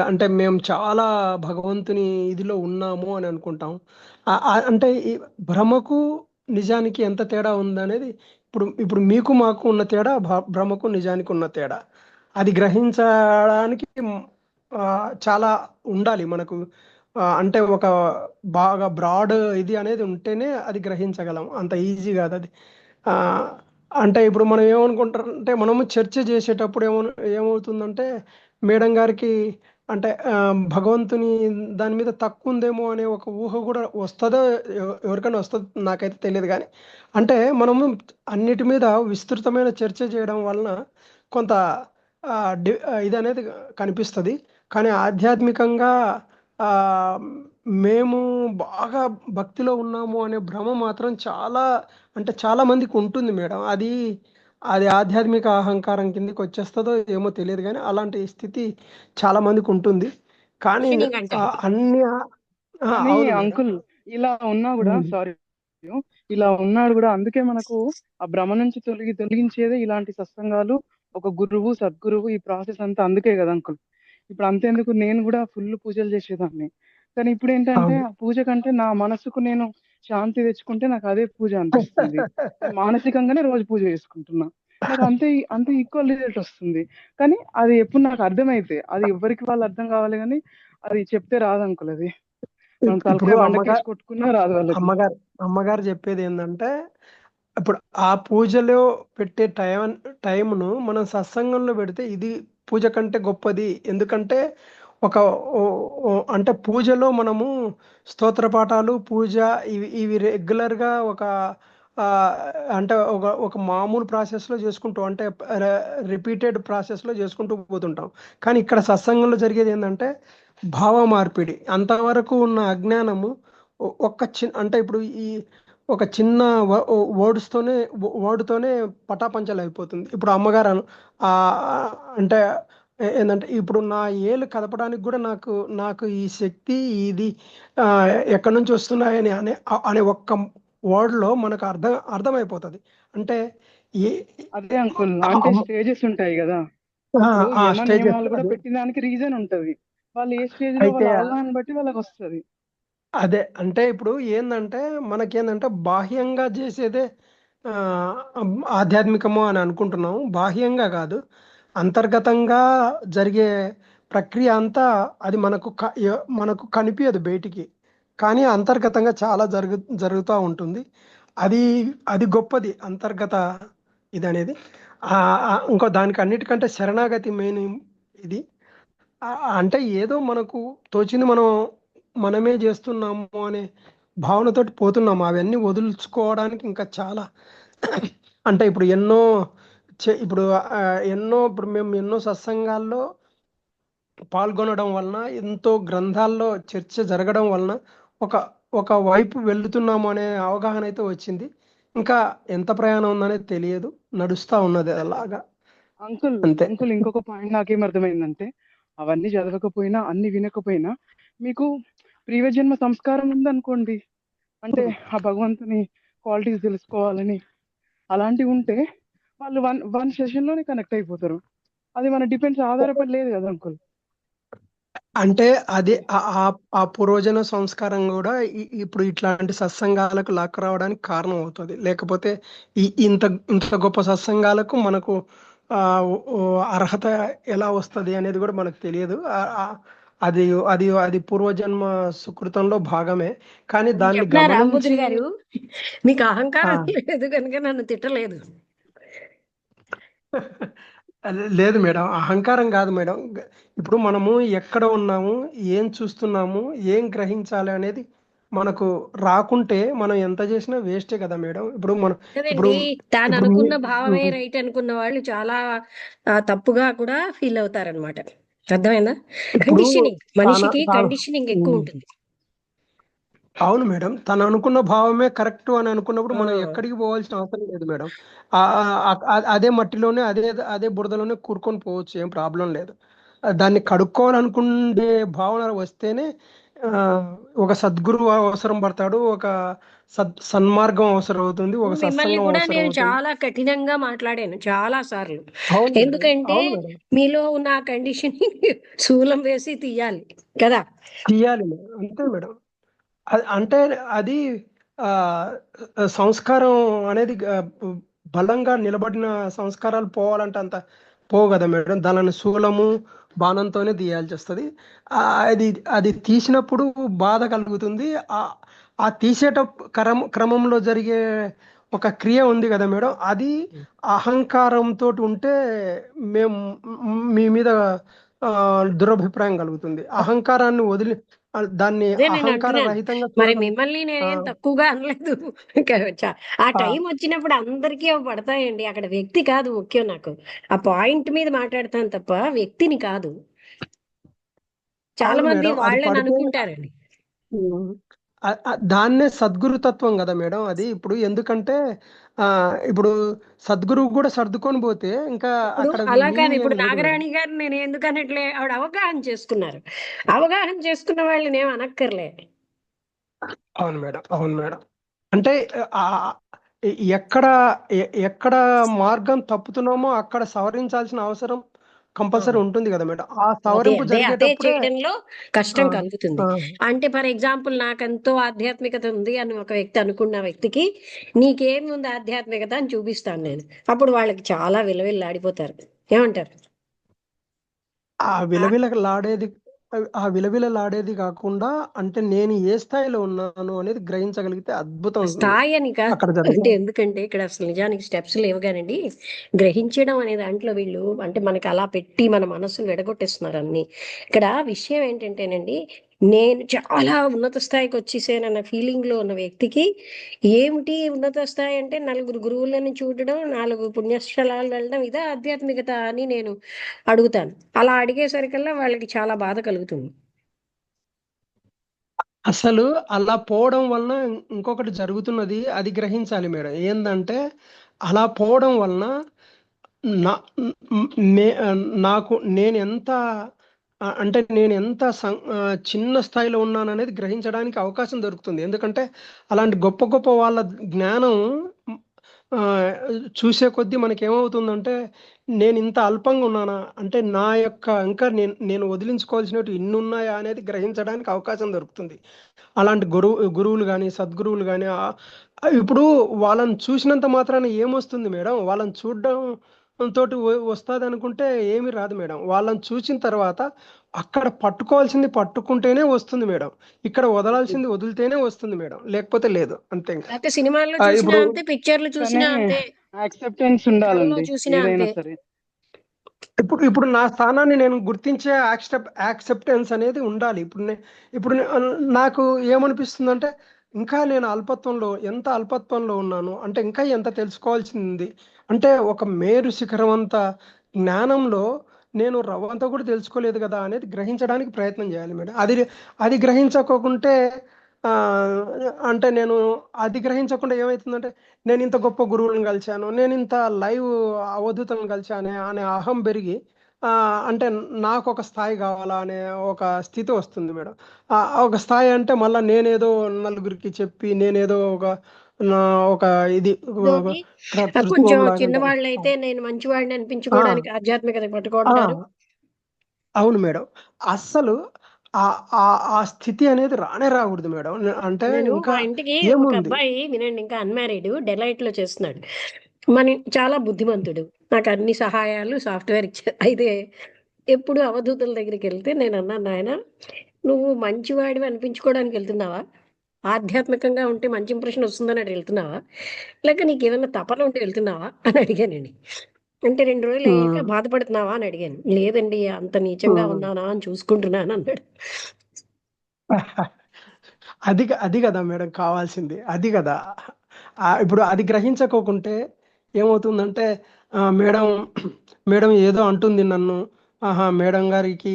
[SPEAKER 3] అంటే మేము చాలా భగవంతుని ఇదిలో ఉన్నాము అని అనుకుంటాం. అంటే ఈ భ్రమకు, నిజానికి ఎంత తేడా ఉందనేది ఇప్పుడు మీకు, మాకు ఉన్న తేడా భ్రమకు, నిజానికి ఉన్న తేడా. అది గ్రహించడానికి చాలా ఉండాలి మనకు. అంటే ఒక బాగా బ్రాడ్ ఇది అనేది ఉంటేనే అది గ్రహించగలం. అంత ఈజీ కాదది. ఆహ్, అంటే ఇప్పుడు మనం ఏమనుకుంటారంటే మనము చర్చ చేసేటప్పుడు ఏమవుతుందంటే మేడం గారికి అంటే భగవంతుని దాని మీద తక్కువుందేమో అనే ఒక ఊహ గూడా వస్తదో ఎవరికైనా వస్తదో నాకైతే తెలీదు గానీ, అంటే మనము అన్నిటి మీద విస్తృతమైన చర్చ చేయడం వలన కొంత ఇదనేది కనిపిస్తది. కానీ ఆధ్యాత్మికంగా ఆహ్, మేము బాగా భక్తిలో ఉన్నాము అనే భ్రమ మాత్రం చాలా అంటే చాలా మందికుంటుంది మేడం. అది ఆధ్యాత్మిక అహంకారం కిందకొచ్చేస్తదో ఏమో తెలీదు గానీ, అలాంటి స్థితి చాలా మందికుంటుంది. కానీ
[SPEAKER 1] క్వెషనింగ్ అంటారు.
[SPEAKER 3] అన్ని
[SPEAKER 2] కానీ
[SPEAKER 3] అవును మేడం.
[SPEAKER 2] అంకుల్ ఇలా ఉన్నా కూడా
[SPEAKER 3] హ్మ్.
[SPEAKER 2] సారీ, ఇలా ఉన్నాడు కూడా అందుకే మనకు ఆ భ్రమ నుంచి తొలగించేదే ఇలాంటి సత్సంగాలు, ఒక గురువు సద్గురువు, ఈ ప్రాసెస్ అంతా అందుకే కదా అంకుల్. ఇప్పుడు అంతేందుకు నేను కూడా ఫుల్ పూజలు చేసేదాన్ని. కానీ ఇప్పుడు ఏంటంటే
[SPEAKER 3] అవును.
[SPEAKER 2] ఆ పూజ కంటే నా మనసుకు నేను శాంతి తెచ్చుకుంటే నాకు అదే పూజ అనిపిస్తుంది. నేను మానసికంగానే రోజు పూజ చేసుకుంటున్నా. నాకు అంతే ఈక్వల్ రిజల్ట్ వస్తుంది. కానీ అది ఎప్పుడు నాకు అర్థమైతే, అది ఎవరికి వాళ్ళు అర్థం కావాలి కానీ అది చెప్తే రాదు అంకుల్ అది. మనం
[SPEAKER 3] ఇప్పుడు
[SPEAKER 2] తలకాయ బండకేసి కొట్టుకున్నా రాదు వాళ్ళకి.
[SPEAKER 3] అమ్మగారు అమ్మగారు చెప్పేదేందంటే, ఇప్పుడు ఆ పూజలో పెట్టే టైమును మనం సత్సంగంలో పెడితే ఇది పూజ కంటే గొప్పది. ఎందుకంటే ఒక ఓ ఓ అంటే పూజలో మనము స్తోత్ర పాఠాలు, పూజ ఇవి రెగ్యులర్‌గా ఒక ఆహ్, అంటే ఒక మామూలు ప్రాసెస్‌లో చేసుకుంటూ అంటే ర రిపీటెడ్ ప్రాసెస్‌లో చేసుకుంటూ పోతుంటాం. కానీ ఇక్కడ సత్సంగంలో జరిగేదేందంటే భావ మార్పిడి. అంతవరకు ఉన్న అజ్ఞానము ఒక్క అంటే ఇప్పుడు ఒక చిన్న వర్డ్స్‌తోనే వర్డ్‌తోనే పటాపంచలైపోతుంది. ఇప్పుడు అమ్మగారు అంటే ఏందంటే ఇప్పుడు నా ఏలు కదపడానికి గూడా నాకు ఈ శక్తి ఇది ఎక్కడి నుంచి వస్తున్నాయని అనే ఒక్క వర్డ్‌లో మనకు అర్థమైపోతది. అంటే ఏ
[SPEAKER 2] అదే అంకుల్, అంటే
[SPEAKER 3] అమ్మ
[SPEAKER 2] స్టేజెస్ ఉంటాయి కదా.
[SPEAKER 3] ఆ!
[SPEAKER 2] ఇప్పుడు
[SPEAKER 3] ఆ!
[SPEAKER 2] యమ
[SPEAKER 3] స్టేజెస్
[SPEAKER 2] నియమాలు కూడా
[SPEAKER 3] అది.
[SPEAKER 2] పెట్టిన దానికి రీజన్ ఉంటది. వాళ్ళు ఏ స్టేజ్ లో
[SPEAKER 3] అయితే
[SPEAKER 2] వాళ్ళ అవగాహన బట్టి వాళ్ళకి వస్తది.
[SPEAKER 3] అదే. అంటే ఇప్పుడు ఏందంటే, మనకేందంటే బాహ్యంగా జేసేదే ఆధ్యాత్మికము అని అనుకుంటున్నాం. బాహ్యంగా గాదు. అంతర్గతంగా జరిగే ప్రక్రియ అంతా అది మనకు కనిపియదు బయటికి. కానీ అంతర్గతంగా చాలా జరుగుతా ఉంటుంది. అది అది గొప్పది అంతర్గత ఇదనేది. ఇంకో దానికన్నిటికంటే శరణాగతి మెయిన్ ఇది. అంటే ఏదో మనకు తోచింది మనమే జేస్తున్నాము అనే భావనతోటి పోతున్నాము. అవన్నీ వదులుచుకోవడానికి ఇంకా చాలా అంటే ఇప్పుడు ఇప్పుడు మేము ఎన్నో సత్సంగాల్లో పాల్గొనడం వలన, ఎంతో గ్రంథాల్లో చర్చ జరగడం వలన ఒక ఒక వైపు వెళ్తున్నాము అనే అవగాహన అయితే వచ్చింది. ఇంకా ఎంత ప్రయాణం ఉందనేది తెలియదు. నడుస్తా ఉన్నది అలాగా.
[SPEAKER 2] అంకుల్
[SPEAKER 3] అంతే.
[SPEAKER 2] అంకుల్ ఇంకొక పాయింట్ నాకేం అర్థమైందంటే, అవన్నీ చదవకపోయినా అన్ని వినకపోయినా మీకు జన్మ సంస్కారం ఉందనుకోండి, అంటే ఆ భగవంతుని క్వాలిటీస్ తెలుసుకోవాలని అలాంటివి ఉంటే వాళ్ళు వన్ వన్ సెషన్ లోనే కనెక్ట్ అయిపోతారు. అది మన డిపెండ్స్ ఆధారపడి లేదు కదా అంకుల్.
[SPEAKER 3] అంటే అది ఆ పూర్వజన సంస్కారం కూడా ఇప్పుడు ఇట్లాంటి సత్సంగాలకు లాక్కు రావడానికి కారణం అవుతుంది. లేకపోతే ఇంత ఇంత గొప్ప సత్సంగాలకు మనకు ఆ అర్హత ఎలా వస్తుంది అనేది కూడా మనకు తెలియదు. అది అది అది పూర్వజన్మ సుకృతంలో భాగమే. కానీ దాన్ని
[SPEAKER 1] చెప్పనా రాంబుద్రి
[SPEAKER 3] గమనించి
[SPEAKER 1] గారు, మీకు
[SPEAKER 3] ఆ
[SPEAKER 1] అహంకారం లేదు కనుక నన్ను తిట్టలేదు.
[SPEAKER 3] లేదు మేడం, అహంకారం కాదు మేడం. ఇప్పుడు మనము ఎక్కడ ఉన్నాము, ఏం చూస్తున్నాము, ఏం గ్రహించాలి అనేది మనకు రాకుంటే మనం ఎంత చేసినా వేస్టే కదా మేడం. ఇప్పుడు మనం ఇప్పుడు
[SPEAKER 1] కదండి, తాను
[SPEAKER 3] ఇప్పుడు
[SPEAKER 1] అనుకున్న భావమే రైట్ అనుకున్న వాళ్ళు చాలా తప్పుగా కూడా ఫీల్ అవుతారనమాట. అర్థమైందా?
[SPEAKER 3] ఇప్పుడు
[SPEAKER 1] కండిషనింగ్,
[SPEAKER 3] తాన
[SPEAKER 1] మనిషికి
[SPEAKER 3] తాను
[SPEAKER 1] కండిషనింగ్ ఎక్కువ ఉంటుంది.
[SPEAKER 3] అవును మేడం, తను అనుకున్న భావమే కరెక్ట్ అని అనుకున్నప్పుడు
[SPEAKER 1] ఆ,
[SPEAKER 3] మనం ఎక్కడికి పోవాల్సిన అవసరం లేదు మేడం. అదే మట్టిలోనే అదే అదే బురదలోనే కూరుకొని పోవచ్చు, ఏం ప్రాబ్లం లేదు. దాన్ని కడుక్కోవాలనుకునే భావన వస్తేనే ఆ, ఒక సద్గురువు అవసరం పడతాడు, ఒక సన్మార్గం అవసరం అవుతుంది, ఒక
[SPEAKER 1] మిమ్మల్ని
[SPEAKER 3] సత్సంగం
[SPEAKER 1] కూడా
[SPEAKER 3] అవసరం
[SPEAKER 1] నేను
[SPEAKER 3] అవుతుంది.
[SPEAKER 1] చాలా కఠినంగా మాట్లాడాను చాలా సార్లు.
[SPEAKER 3] అవును మేడం,
[SPEAKER 1] ఎందుకంటే
[SPEAKER 3] అవును మేడం.
[SPEAKER 1] మీలో ఉన్న కండిషనింగ్ శూలం వేసి తీయాలి కదా.
[SPEAKER 3] తీయాలి మేడం, అంతే మేడం. అంటే అది ఆ సంస్కారం అనేది బలంగా నిలబడిన సంస్కారాలు పోవాలంటే అంత పోవు కదా మేడం. దానిని శూలము బాణంతోనే తీయాల్సి వస్తుంది. అది అది తీసినప్పుడు బాధ కలుగుతుంది. ఆ ఆ తీసేట క్రమంలో జరిగే ఒక క్రియ ఉంది కదా మేడం, అది అహంకారంతో ఉంటే మేము మీ మీద ఆ, దురభిప్రాయం కలుగుతుంది. అహంకారాన్ని వదిలి దాన్ని
[SPEAKER 1] అదే నేను
[SPEAKER 3] అహంకార
[SPEAKER 1] అంటున్నాను.
[SPEAKER 3] రహితంగా
[SPEAKER 1] మరి
[SPEAKER 3] చూడగల
[SPEAKER 1] మిమ్మల్ని
[SPEAKER 3] ఆ,
[SPEAKER 1] నేనేం తక్కువగా అనలేదు. ఆ
[SPEAKER 3] ఆ,
[SPEAKER 1] టైం వచ్చినప్పుడు అందరికీ అవి పడతాయండి. అక్కడ వ్యక్తి కాదు ముఖ్యం నాకు. ఆ పాయింట్ మీద మాట్లాడతాను తప్ప వ్యక్తిని కాదు. చాలా
[SPEAKER 3] అవును
[SPEAKER 1] మంది
[SPEAKER 3] మేడం, అది
[SPEAKER 1] వాళ్ళని
[SPEAKER 3] పడితే
[SPEAKER 1] అనుకుంటారండి.
[SPEAKER 3] ఉమ్, దాన్నే సద్గురుతత్వం కదా మేడం. అది ఇప్పుడు ఎందుకంటే ఆ ఇప్పుడు సద్గురువు కూడా సర్దుకొని పోతే ఇంకా
[SPEAKER 1] ఇప్పుడు
[SPEAKER 3] అక్కడ
[SPEAKER 1] అలా కాదు.
[SPEAKER 3] మీనింగ్ ఏం
[SPEAKER 1] ఇప్పుడు
[SPEAKER 3] లేదు మేడం.
[SPEAKER 1] నాగరాణి గారు నేను ఎందుకు అనట్లే, ఆవిడ అవగాహన చేసుకున్నారు. అవగాహన చేసుకున్న వాళ్ళని ఏం అనక్కర్లే.
[SPEAKER 3] అవును మేడం, అవును మేడం. అంటే ఆ ఎక్కడ ఎక్కడ మార్గం తప్పుతున్నామో అక్కడ సవరించాల్సిన అవసరం
[SPEAKER 1] ఆ,
[SPEAKER 3] కంపల్సరీ ఉంటుంది కదా మేడం. ఆ
[SPEAKER 1] అదే
[SPEAKER 3] సవరింపు
[SPEAKER 1] అదే అదే
[SPEAKER 3] జరిగేటప్పుడే
[SPEAKER 1] చేయడంలో
[SPEAKER 3] ఆ,
[SPEAKER 1] కష్టం కలుగుతుంది.
[SPEAKER 3] ఆ,
[SPEAKER 1] అంటే ఫర్ ఎగ్జాంపుల్ నాకెంతో ఆధ్యాత్మికత ఉంది అని ఒక వ్యక్తి అనుకున్న వ్యక్తికి, నీకేమి ఉంది ఆధ్యాత్మికత అని చూపిస్తాను నేను. అప్పుడు వాళ్ళకి చాలా విలువిల్లాడిపోతారు. ఏమంటారు?
[SPEAKER 3] ఆ విలవిలలాడేది ఆ విలవిలలాడేది కాకుండా, అంటే నేను ఏ స్థాయిలో ఉన్నాను అనేది గ్రహించగలిగితే అద్భుతం
[SPEAKER 1] స్థాయి అని కాదు.
[SPEAKER 3] అక్కడ
[SPEAKER 1] అంటే
[SPEAKER 3] జరుగుతుంది.
[SPEAKER 1] ఎందుకంటే ఇక్కడ అసలు నిజానికి స్టెప్స్ లేవు కానండి. గ్రహించడం అనే దాంట్లో వీళ్ళు అంటే మనకి అలా పెట్టి మన మనస్సును విడగొట్టేస్తున్నారు అన్ని. ఇక్కడ విషయం ఏంటంటేనండి, నేను చాలా ఉన్నత స్థాయికి వచ్చేసానన్న ఫీలింగ్ లో ఉన్న వ్యక్తికి, ఏమిటి ఉన్నత స్థాయి అంటే నలుగురు గురువులను చూడడం, 4 పుణ్యస్థలాలు వెళ్ళడం, ఇదే ఆధ్యాత్మికత అని నేను అడుగుతాను. అలా అడిగేసరికల్లా వాళ్ళకి చాలా బాధ కలుగుతుంది.
[SPEAKER 3] అసలు అలా పోవడం వలన ఇంకొకటి జరుగుతున్నది, అది గ్రహించాలి మేడం. ఏంటంటే అలా పోవడం వలన నా నే నాకు నేను ఎంత అంటే నేను ఎంత చిన్న స్థాయిలో ఉన్నాను అనేది గ్రహించడానికి అవకాశం దొరుకుతుంది. ఎందుకంటే అలాంటి గొప్ప గొప్ప వాళ్ళ జ్ఞానం ఆ, చూసే కొద్దీ మనకి ఏమవుతుందంటే, నేను ఇంత అల్పంగా ఉన్నానా, అంటే నా యొక్క ఇంకా నేను వదిలించుకోవాల్సినవి ఇన్ని ఉన్నాయా అనేది గ్రహించడానికి అవకాశం దొరుకుతుంది. అలాంటి గురువులు కానీ సద్గురువులు కానీ ఇప్పుడు వాళ్ళని చూసినంత మాత్రాన ఏమొస్తుంది మేడం? వాళ్ళని చూడడం తోటి వస్తుంది అనుకుంటే ఏమీ రాదు మేడం. వాళ్ళని చూసిన తర్వాత అక్కడ పట్టుకోవాల్సింది పట్టుకుంటేనే వస్తుంది మేడం. ఇక్కడ వదలాల్సింది వదిలితేనే వస్తుంది మేడం, లేకపోతే లేదు, అంతే ఇంకా.
[SPEAKER 1] లేకపోతే సినిమాల్లో చూసినా
[SPEAKER 3] ఇప్పుడు
[SPEAKER 1] అంతే, పిక్చర్లు
[SPEAKER 2] కానీ
[SPEAKER 1] చూసినా అంతే,
[SPEAKER 2] యాక్సెప్టెన్స్
[SPEAKER 1] కల్లో
[SPEAKER 2] ఉండాలండి,
[SPEAKER 1] చూసినా
[SPEAKER 2] ఏదైనా
[SPEAKER 1] అంతే.
[SPEAKER 2] సరే.
[SPEAKER 3] ఇప్పుడు ఇప్పుడు నా స్థానాన్ని నేను గుర్తించే యాక్సెప్టెన్స్ అనేది ఉండాలి. నాకు ఏమనిపిస్తుందంటే, ఇంకా నేను అల్పత్వంలో ఎంత అల్పత్వంలో ఉన్నాను, అంటే ఇంకా ఎంత తెలుసుకోవాల్సింది. అంటే ఒక మేరు శిఖరం అంత జ్ఞానంలో నేను రవ్వంతా కూడా తెలుసుకోలేదు కదా అనేది గ్రహించడానికి ప్రయత్నం చేయాలి మేడం. అది అది గ్రహించకోకుంటే ఆ, అంటే నేను అది గ్రహించకుండా ఏమవుతుందంటే, నేను ఇంత గొప్ప గురువులను కలిశాను, నేను ఇంత లైవ్ అవధూతలను కలిశాను అనే అహం పెరిగి అంటే నాకు ఒక స్థాయి కావాలా అనే ఒక స్థితి వస్తుంది మేడం. ఒక స్థాయి అంటే మళ్ళీ నేనేదో నలుగురికి చెప్పి నేనేదో నా ఒక ఇది
[SPEAKER 1] ఇదోటి కొంచెం
[SPEAKER 3] కృత్రిమం లాగా అంటారు.
[SPEAKER 1] చిన్నవాళ్ళు అయితే నేను మంచివాడిని
[SPEAKER 3] ఆ,
[SPEAKER 1] అనిపించుకోవడానికి ఆధ్యాత్మికత
[SPEAKER 3] ఆ,
[SPEAKER 1] పట్టుకుంటారు.
[SPEAKER 3] అవును మేడం. అస్సలు ఆ ఆ ఆ స్థితి అనేది రానే రాకూడదు మేడం. అంటే
[SPEAKER 1] నేను
[SPEAKER 3] ఇంకా
[SPEAKER 1] మా ఇంటికి ఒక
[SPEAKER 3] ఏముంది?
[SPEAKER 1] అబ్బాయి వినండి, ఇంకా అన్మ్యారీడ్, డెలైట్ లో చేస్తున్నాడు. మన చాలా బుద్ధిమంతుడు, నాకు అన్ని సహాయాలు సాఫ్ట్వేర్ ఇచ్చారు. అయితే ఎప్పుడు అవధూతుల దగ్గరికి వెళ్తే నేను అన్నాను, నాయన నువ్వు మంచివాడివి అనిపించుకోవడానికి వెళ్తున్నావా, ఆధ్యాత్మికంగా ఉంటే మంచి ఇంప్రెషన్ వస్తుందని అటు వెళ్తున్నావా, లేక నీకు ఏమైనా తపన ఉంటే వెళ్తున్నావా అని అడిగానండి. అంటే 2 రోజులు అయ్యాక
[SPEAKER 3] ఉమ్,
[SPEAKER 1] బాధపడుతున్నావా అని అడిగాను. లేదండి అంత నీచంగా
[SPEAKER 3] ఉమ్.
[SPEAKER 1] ఉన్నానా అని చూసుకుంటున్నాను అన్నాడు.
[SPEAKER 3] అది కదా మేడం కావాల్సింది, అది కదా. ఇప్పుడు అది గ్రహించకోకుంటే ఏమవుతుందంటే మేడం మేడం ఏదో అంటుంది నన్ను, ఆహా మేడం గారికి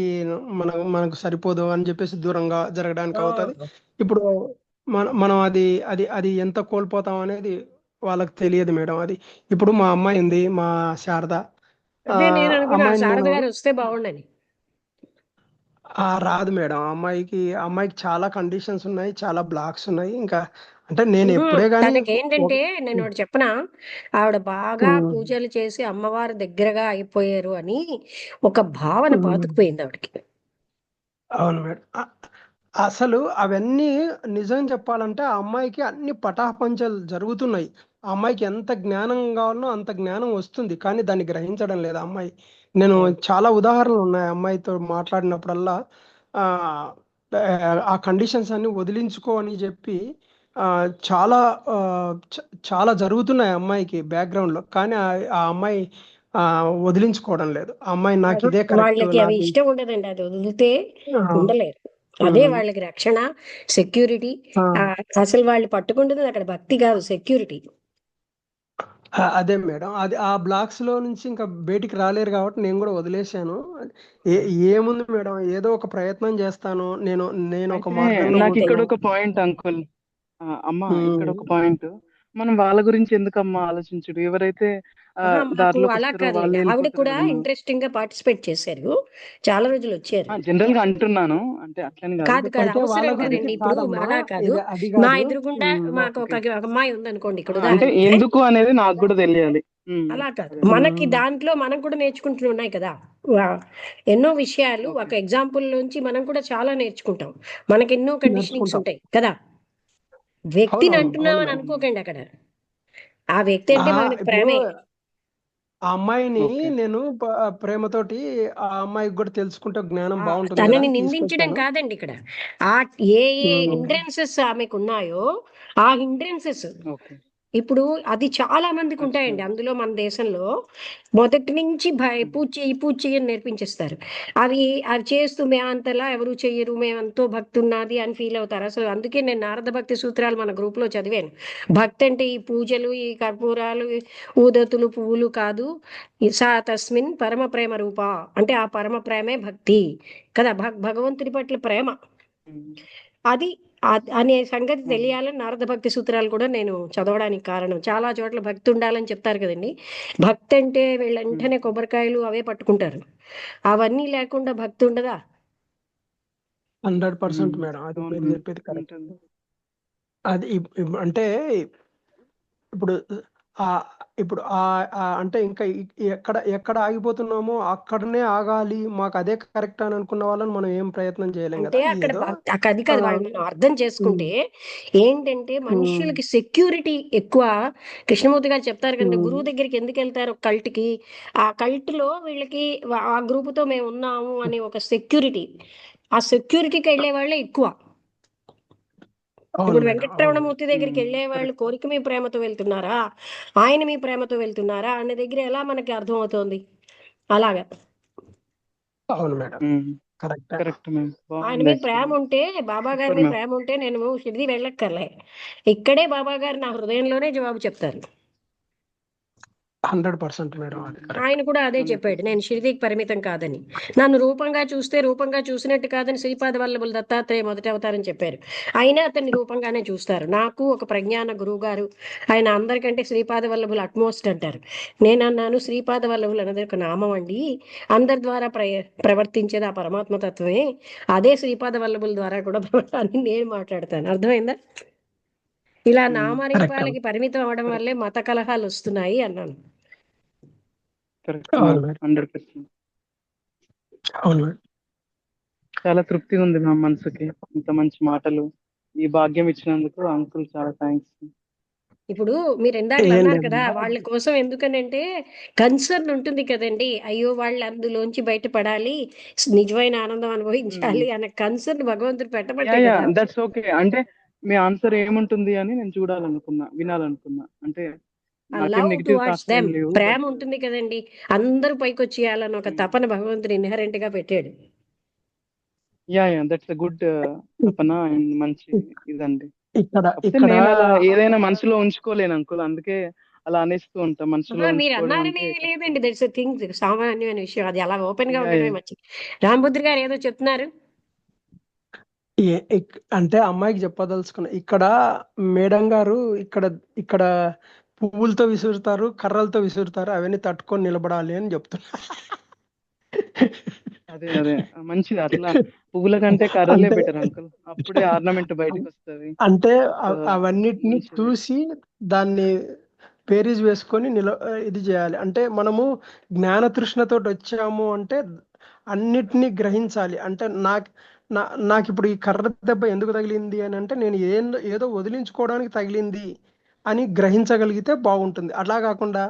[SPEAKER 3] మనకు సరిపోదు అని చెప్పేసి దూరంగా జరగడానికి అవుతుంది.
[SPEAKER 1] ఆ,
[SPEAKER 3] ఇప్పుడు మనం అది అది అది ఎంత కోల్పోతాం అనేది వాళ్ళకి తెలియదు మేడం. అది ఇప్పుడు మా అమ్మాయి ఉంది, మా శారద. ఆ
[SPEAKER 1] అదే నేను అనుకున్నా
[SPEAKER 3] అమ్మాయిని
[SPEAKER 1] శారద
[SPEAKER 3] నేను
[SPEAKER 1] గారు వస్తే బాగుండని.
[SPEAKER 3] రాదు మేడం. ఆ అమ్మాయికి చాలా కండిషన్స్ ఉన్నాయి, చాలా బ్లాక్స్ ఉన్నాయి. ఇంకా అంటే నేను ఎప్పుడే గానీ
[SPEAKER 1] తనకేంటంటే
[SPEAKER 3] ఒక-
[SPEAKER 1] నేను ఒకటి చెప్పనా, ఆవిడ బాగా
[SPEAKER 3] ఉమ్,
[SPEAKER 1] పూజలు చేసి అమ్మవారి దగ్గరగా అయిపోయారు అని ఒక భావన
[SPEAKER 3] ఉమ్,
[SPEAKER 1] పాతుకుపోయింది ఆవిడకి.
[SPEAKER 3] అవును మేడం. అసలు అవన్నీ నిజం చెప్పాలంటే ఆ అమ్మాయికి అన్ని పటాపంచలు జరుగుతున్నాయి. ఆ అమ్మాయికి ఎంత జ్ఞానం కావాలనో అంత జ్ఞానం వస్తుంది, కానీ దాన్ని గ్రహించడం లేదు ఆ అమ్మాయి. నేను చాలా ఉదాహరణలు ఉన్నాయి ఆ అమ్మాయితో మాట్లాడినప్పుడల్లా. ఆ ఆ కండిషన్స్ అన్ని వదిలించుకో అని చెప్పి ఆ, చాలా ఆ, చాలా జరుగుతున్నాయి ఆ అమ్మాయికి బ్యాక్గ్రౌండ్ లో, కానీ ఆ అమ్మాయి ఆ, వదిలించుకోవడం లేదు. ఆ అమ్మాయి నాకు ఇదే కరెక్ట్,
[SPEAKER 1] వాళ్ళకి అవి
[SPEAKER 3] నాకు
[SPEAKER 1] ఇష్టం ఉండదండి, అది వదిలితే
[SPEAKER 3] ఆ,
[SPEAKER 1] ఉండలేరు. అదే
[SPEAKER 3] ఉమ్,
[SPEAKER 1] వాళ్ళకి రక్షణ, సెక్యూరిటీ.
[SPEAKER 3] ఆ.
[SPEAKER 1] అసలు వాళ్ళు పట్టుకుంటుంది అక్కడ భక్తి కాదు, సెక్యూరిటీ.
[SPEAKER 3] అదే మేడం, అది ఆ బ్లాక్స్ లో నుంచి ఇంకా బయటికి రాలేరు కాబట్టి నేను కూడా వదిలేశాను. ఏ ఏముంది మేడం, ఏదో ఒక ప్రయత్నం చేస్తాను. నేను ఒక
[SPEAKER 2] అయితే
[SPEAKER 3] మార్గంలో
[SPEAKER 2] నాకు ఇక్కడ
[SPEAKER 1] అంతేనా?
[SPEAKER 2] ఒక పాయింట్ అంకుల్. అమ్మ ఇక్కడ
[SPEAKER 3] ఉమ్,
[SPEAKER 2] ఒక పాయింట్. మనం వాళ్ళ గురించి ఎందుకమ్మా ఆలోచించుడు? ఎవరైతే
[SPEAKER 1] మాకు
[SPEAKER 2] దారిలోకి
[SPEAKER 1] అలా
[SPEAKER 2] వస్తారో
[SPEAKER 1] కాదులేండి,
[SPEAKER 2] వాళ్ళే
[SPEAKER 1] ఆవిడ
[SPEAKER 2] వెళ్ళిపోతారు
[SPEAKER 1] కూడా
[SPEAKER 2] కదా మనం.
[SPEAKER 1] ఇంట్రెస్టింగ్ గా పార్టిసిపేట్ చేశారు, చాలా రోజులు వచ్చారు.
[SPEAKER 2] జనరల్ గా అంటున్నాను, అంటే అట్లని కాదు,
[SPEAKER 1] కాదు
[SPEAKER 2] బట్
[SPEAKER 1] కాదు,
[SPEAKER 3] అయితే వాళ్ళ
[SPEAKER 1] అవసరం
[SPEAKER 3] గురించి
[SPEAKER 1] కదండి ఇప్పుడు.
[SPEAKER 3] కాదమ్మా,
[SPEAKER 1] అలా కాదు,
[SPEAKER 3] ఇది అది
[SPEAKER 1] మా
[SPEAKER 3] కాదు.
[SPEAKER 1] ఎదురుగుండా మాకు ఒక
[SPEAKER 2] ఓకే.
[SPEAKER 1] ఒక అమ్మాయి ఉందనుకోండి ఇక్కడ
[SPEAKER 2] అంటే
[SPEAKER 1] ఉదాహరణకి.
[SPEAKER 2] ఎందుకు అనేది నాకు కూడా తెలియాలి.
[SPEAKER 1] అలా కాదు,
[SPEAKER 2] అదే.
[SPEAKER 1] మనకి దాంట్లో మనం కూడా నేర్చుకుంటూ ఉన్నాయి కదా. వా- ఎన్నో విషయాలు
[SPEAKER 2] ఓకే.
[SPEAKER 1] ఒక ఎగ్జాంపుల్ నుంచి మనం కూడా చాలా నేర్చుకుంటాం. మనకి ఎన్నో కండిషనింగ్స్
[SPEAKER 3] నేర్చుకుంటాం.
[SPEAKER 1] ఉంటాయి కదా. వ్యక్తిని
[SPEAKER 3] అవునవును, అవును
[SPEAKER 1] అంటున్నామని
[SPEAKER 3] మేడం.
[SPEAKER 1] అనుకోకండి అక్కడ, ఆ వ్యక్తి అంటే మనకి
[SPEAKER 3] ఇప్పుడు
[SPEAKER 1] ప్రేమే.
[SPEAKER 3] ఆ అమ్మాయిని
[SPEAKER 2] ఓకే.
[SPEAKER 3] నేను ప్రేమతోటి ఆ అమ్మాయికి కూడా తెలుసుకుంటే జ్ఞానం
[SPEAKER 1] ఆ,
[SPEAKER 3] బాగుంటుంది కదా
[SPEAKER 1] తనని
[SPEAKER 3] అని
[SPEAKER 1] నిందించడం
[SPEAKER 3] తీసుకొచ్చాను.
[SPEAKER 1] కాదండి ఇక్కడ. ఆ ఏ ఏ
[SPEAKER 3] ఉమ్,
[SPEAKER 1] హిండ్రెన్సెస్ ఆమెకు ఉన్నాయో, ఆ హిండ్రెన్సెస్
[SPEAKER 2] ఓకే.
[SPEAKER 1] ఇప్పుడు అది చాలా మందికి
[SPEAKER 2] అచ్చా.
[SPEAKER 1] ఉంటాయండి. అందులో మన దేశంలో మొదటి నుంచి పూజ చెయ్యి అని నేర్పించేస్తారు. అవి అవి చేస్తూ మేమంతలా ఎవరు చెయ్యరు, మేమెంతో భక్తి ఉన్నది అని ఫీల్ అవుతారు. అసలు అందుకే నేను నారద భక్తి సూత్రాలు మన గ్రూప్ లో చదివాను. భక్తి అంటే ఈ పూజలు, ఈ కర్పూరాలు, ఈ ఊదతులు, పువ్వులు కాదు. ఈ సా తస్మిన్ పరమ ప్రేమ రూప, అంటే ఆ పరమ ప్రేమే భక్తి కదా. భగవంతుడి పట్ల ప్రేమ
[SPEAKER 2] ఉమ్,
[SPEAKER 1] అది. అనే సంగతి
[SPEAKER 2] ఉమ్,
[SPEAKER 1] తెలియాలని నారద భక్తి సూత్రాలు కూడా నేను చదవడానికి కారణం. చాలా చోట్ల భక్తి ఉండాలని చెప్తారు కదండి. భక్తి అంటే వీళ్ళు
[SPEAKER 2] ఉమ్,
[SPEAKER 1] వెంటనే కొబ్బరికాయలు అవే పట్టుకుంటారు. అవన్నీ లేకుండా భక్తి ఉండదా?
[SPEAKER 3] 100%
[SPEAKER 2] ఉమ్.
[SPEAKER 3] మేడం, అది
[SPEAKER 2] అవును
[SPEAKER 3] మీరు
[SPEAKER 2] మేడం.
[SPEAKER 3] చెప్పేది కరెక్ట్.
[SPEAKER 2] ఉంటుంది.
[SPEAKER 3] అది అంటే ఇప్పుడు ఆ ఇప్పుడు అంటే ఇంకా ఎక్కడ ఎక్కడ ఆగిపోతున్నామో అక్కడనే ఆగాలి, మాకు అదే కరెక్ట్ అని అనుకున్న వాళ్ళని మనం ఏం ప్రయత్నం చేయలేం
[SPEAKER 1] అంటే
[SPEAKER 3] కదా
[SPEAKER 1] అక్కడ
[SPEAKER 3] ఏదో.
[SPEAKER 1] అది
[SPEAKER 3] ఆ,
[SPEAKER 1] కాదు, వాళ్ళు మనం అర్థం
[SPEAKER 3] ఉమ్,
[SPEAKER 1] చేసుకుంటే ఏంటంటే
[SPEAKER 3] ఉమ్,
[SPEAKER 1] మనుషులకి సెక్యూరిటీ ఎక్కువ. కృష్ణమూర్తి గారు చెప్తారు కదండి,
[SPEAKER 3] ఉమ్,
[SPEAKER 1] గురువు దగ్గరికి ఎందుకు వెళ్తారు కల్ట్ కి, ఆ కల్ట్ లో వీళ్ళకి ఆ గ్రూప్ తో మేము ఉన్నాము అని ఒక సెక్యూరిటీ, ఆ సెక్యూరిటీకి వెళ్ళే వాళ్ళే ఎక్కువ.
[SPEAKER 3] అవును
[SPEAKER 1] ఇప్పుడు
[SPEAKER 3] మేడం, అవును.
[SPEAKER 1] వెంకటరమణమూర్తి దగ్గరికి వెళ్ళే వాళ్ళు
[SPEAKER 2] కరెక్ట్.
[SPEAKER 1] కోరిక మీ ప్రేమతో వెళ్తున్నారా, ఆయన మీ ప్రేమతో వెళ్తున్నారా అనే దగ్గర ఎలా మనకి అర్థమవుతోంది. అలాగా
[SPEAKER 3] అవును మేడం, కరెక్ట్.
[SPEAKER 2] Correct ma'am.
[SPEAKER 1] ఆయన
[SPEAKER 2] బాగుంది
[SPEAKER 1] మీద ప్రేమ
[SPEAKER 2] యాక్చువల్లీ.
[SPEAKER 1] ఉంటే, బాబా గారి
[SPEAKER 2] సూపర్
[SPEAKER 1] మీద
[SPEAKER 2] మ్యామ్.
[SPEAKER 1] ప్రేమ ఉంటే నేను షిరిడి వెళ్ళక్కర్లే, ఇక్కడే బాబా గారు నా హృదయంలోనే జవాబు చెప్తారు.
[SPEAKER 3] 100% మేడం, అది కరెక్ట్.
[SPEAKER 1] ఆయన కూడా అదే చెప్పాడు,
[SPEAKER 2] 100%.
[SPEAKER 1] నేను షిరిడీకి పరిమితం కాదని. నన్ను రూపంగా చూస్తే రూపంగా చూసినట్టు కాదని శ్రీపాద వల్లభుల దత్తాత్రేయ మొదటి అవతారం చెప్పారు. అయినా అతన్ని రూపంగానే చూస్తారు. నాకు ఒక ప్రజ్ఞాన గురువు గారు, ఆయన అందరికంటే శ్రీపాద వల్లభులు అట్మోస్ట్ అంటారు. నేను అన్నాను, శ్రీపాద వల్లభులు అనేది ఒక నామం అండి, అందరి ద్వారా ప్రవర్తించేది ఆ పరమాత్మ తత్వమే, అదే శ్రీపాద వల్లభుల ద్వారా కూడా అని నేను మాట్లాడతాను. అర్థమైందా? ఇలా
[SPEAKER 3] కరెక్ట్.
[SPEAKER 1] నామరూపాలకి పరిమితం అవడం వల్లే మత కలహాలు వస్తున్నాయి అన్నాను.
[SPEAKER 2] కరెక్ట్
[SPEAKER 3] అవును
[SPEAKER 2] మ్యామ్.
[SPEAKER 3] మేడం,
[SPEAKER 2] 100%.
[SPEAKER 3] అవును మేడం.
[SPEAKER 2] చాలా తృప్తిగా ఉంది మా మనసుకి, ఇంత మంచి మాటలు. ఈ భాగ్యం ఇచ్చినందుకు అంకుల్ చాలా థ్యాంక్స్.
[SPEAKER 1] ఇప్పుడు మీరు ఇందాక
[SPEAKER 3] ఏం
[SPEAKER 1] అన్నారు కదా
[SPEAKER 3] లేదమ్మా.
[SPEAKER 1] వాళ్ళ కోసం ఎందుకనంటే కన్సర్న్ ఉంటుంది కదండి. అయ్యో వాళ్ళు అందులోంచి బయటపడాలి, నిజమైన ఆనందం అనుభవించాలి అనే కన్సర్న్ భగవంతుడు
[SPEAKER 2] యా
[SPEAKER 1] పెట్టబట్టే
[SPEAKER 2] యా
[SPEAKER 1] కదా.
[SPEAKER 2] That's okay. అంటే మీ ఆన్సర్ ఏముంటుంది అని నేను చూడాలనుకున్నా, వినాలనుకున్నా. అంటే
[SPEAKER 1] ఆ
[SPEAKER 2] నాకేం
[SPEAKER 1] లవ్
[SPEAKER 2] నెగిటివ్
[SPEAKER 1] టువార్డ్స్
[SPEAKER 2] థాట్స్ ఏం
[SPEAKER 1] దెమ్,
[SPEAKER 2] లేవు,
[SPEAKER 1] ప్రేమ
[SPEAKER 2] బట్
[SPEAKER 1] ఉంటుంది కదండి. అందరూ పైకి వచ్చేయాలని ఒక తపన భగవంతుడు ఇన్హెరెంట్ గా పెట్టాడు.
[SPEAKER 2] Yeah yeah that's a good తపన అండ్ మంచి ఇదండి.
[SPEAKER 3] ఇక్కడ
[SPEAKER 2] కాకపోతే
[SPEAKER 3] ఇక్కడ
[SPEAKER 2] నేను అలా ఏదైనా మనసులో ఉంచుకోలేను అంకుల్, అందుకే అలా అనేస్తూ ఉంటా. మనసులో
[SPEAKER 1] మీరు
[SPEAKER 2] ఉంచుకోవడం
[SPEAKER 1] అన్నారని
[SPEAKER 2] అంటే కష్టం.
[SPEAKER 1] లేదండి, దట్స్ థింగ్, సామాన్యమైన విషయం అది. అలా ఓపెన్ గా
[SPEAKER 2] యా యా
[SPEAKER 1] ఉండడమే మంచిది. రాంబుద్రి గారు ఏదో చెప్తున్నారు.
[SPEAKER 3] అంటే అమ్మాయికి చెప్పదలుచుకున్నా, ఇక్కడ మేడం గారు ఇక్కడ ఇక్కడ పువ్వులతో విసురుతారు, కర్రలతో విసురుతారు, అవన్నీ తట్టుకొని నిలబడాలి అని చెప్తున్నా.
[SPEAKER 2] అదే అదే మంచిది. అట్లా పువ్వుల కంటే కర్రలే
[SPEAKER 3] అంటే
[SPEAKER 2] బెటర్ అంకుల్, అప్పుడే ఆర్నమెంట్ బయటకు వస్తుంది.
[SPEAKER 3] అంటే
[SPEAKER 2] సో
[SPEAKER 3] అవన్నిటిని
[SPEAKER 2] మంచిది.
[SPEAKER 3] చూసి దాన్ని పేరీజ్ వేసుకొని ఇది చేయాలి. అంటే మనము జ్ఞాన తృష్ణతోటి వచ్చాము అంటే అన్నిటినీ గ్రహించాలి. అంటే నాకు ఇప్పుడు ఈ కర్ర దెబ్బ ఎందుకు తగిలింది అని అంటే నేను ఏదో వదిలించుకోవడానికి తగిలింది అని గ్రహించగలిగితే బాగుంటుంది. అలా కాకుండా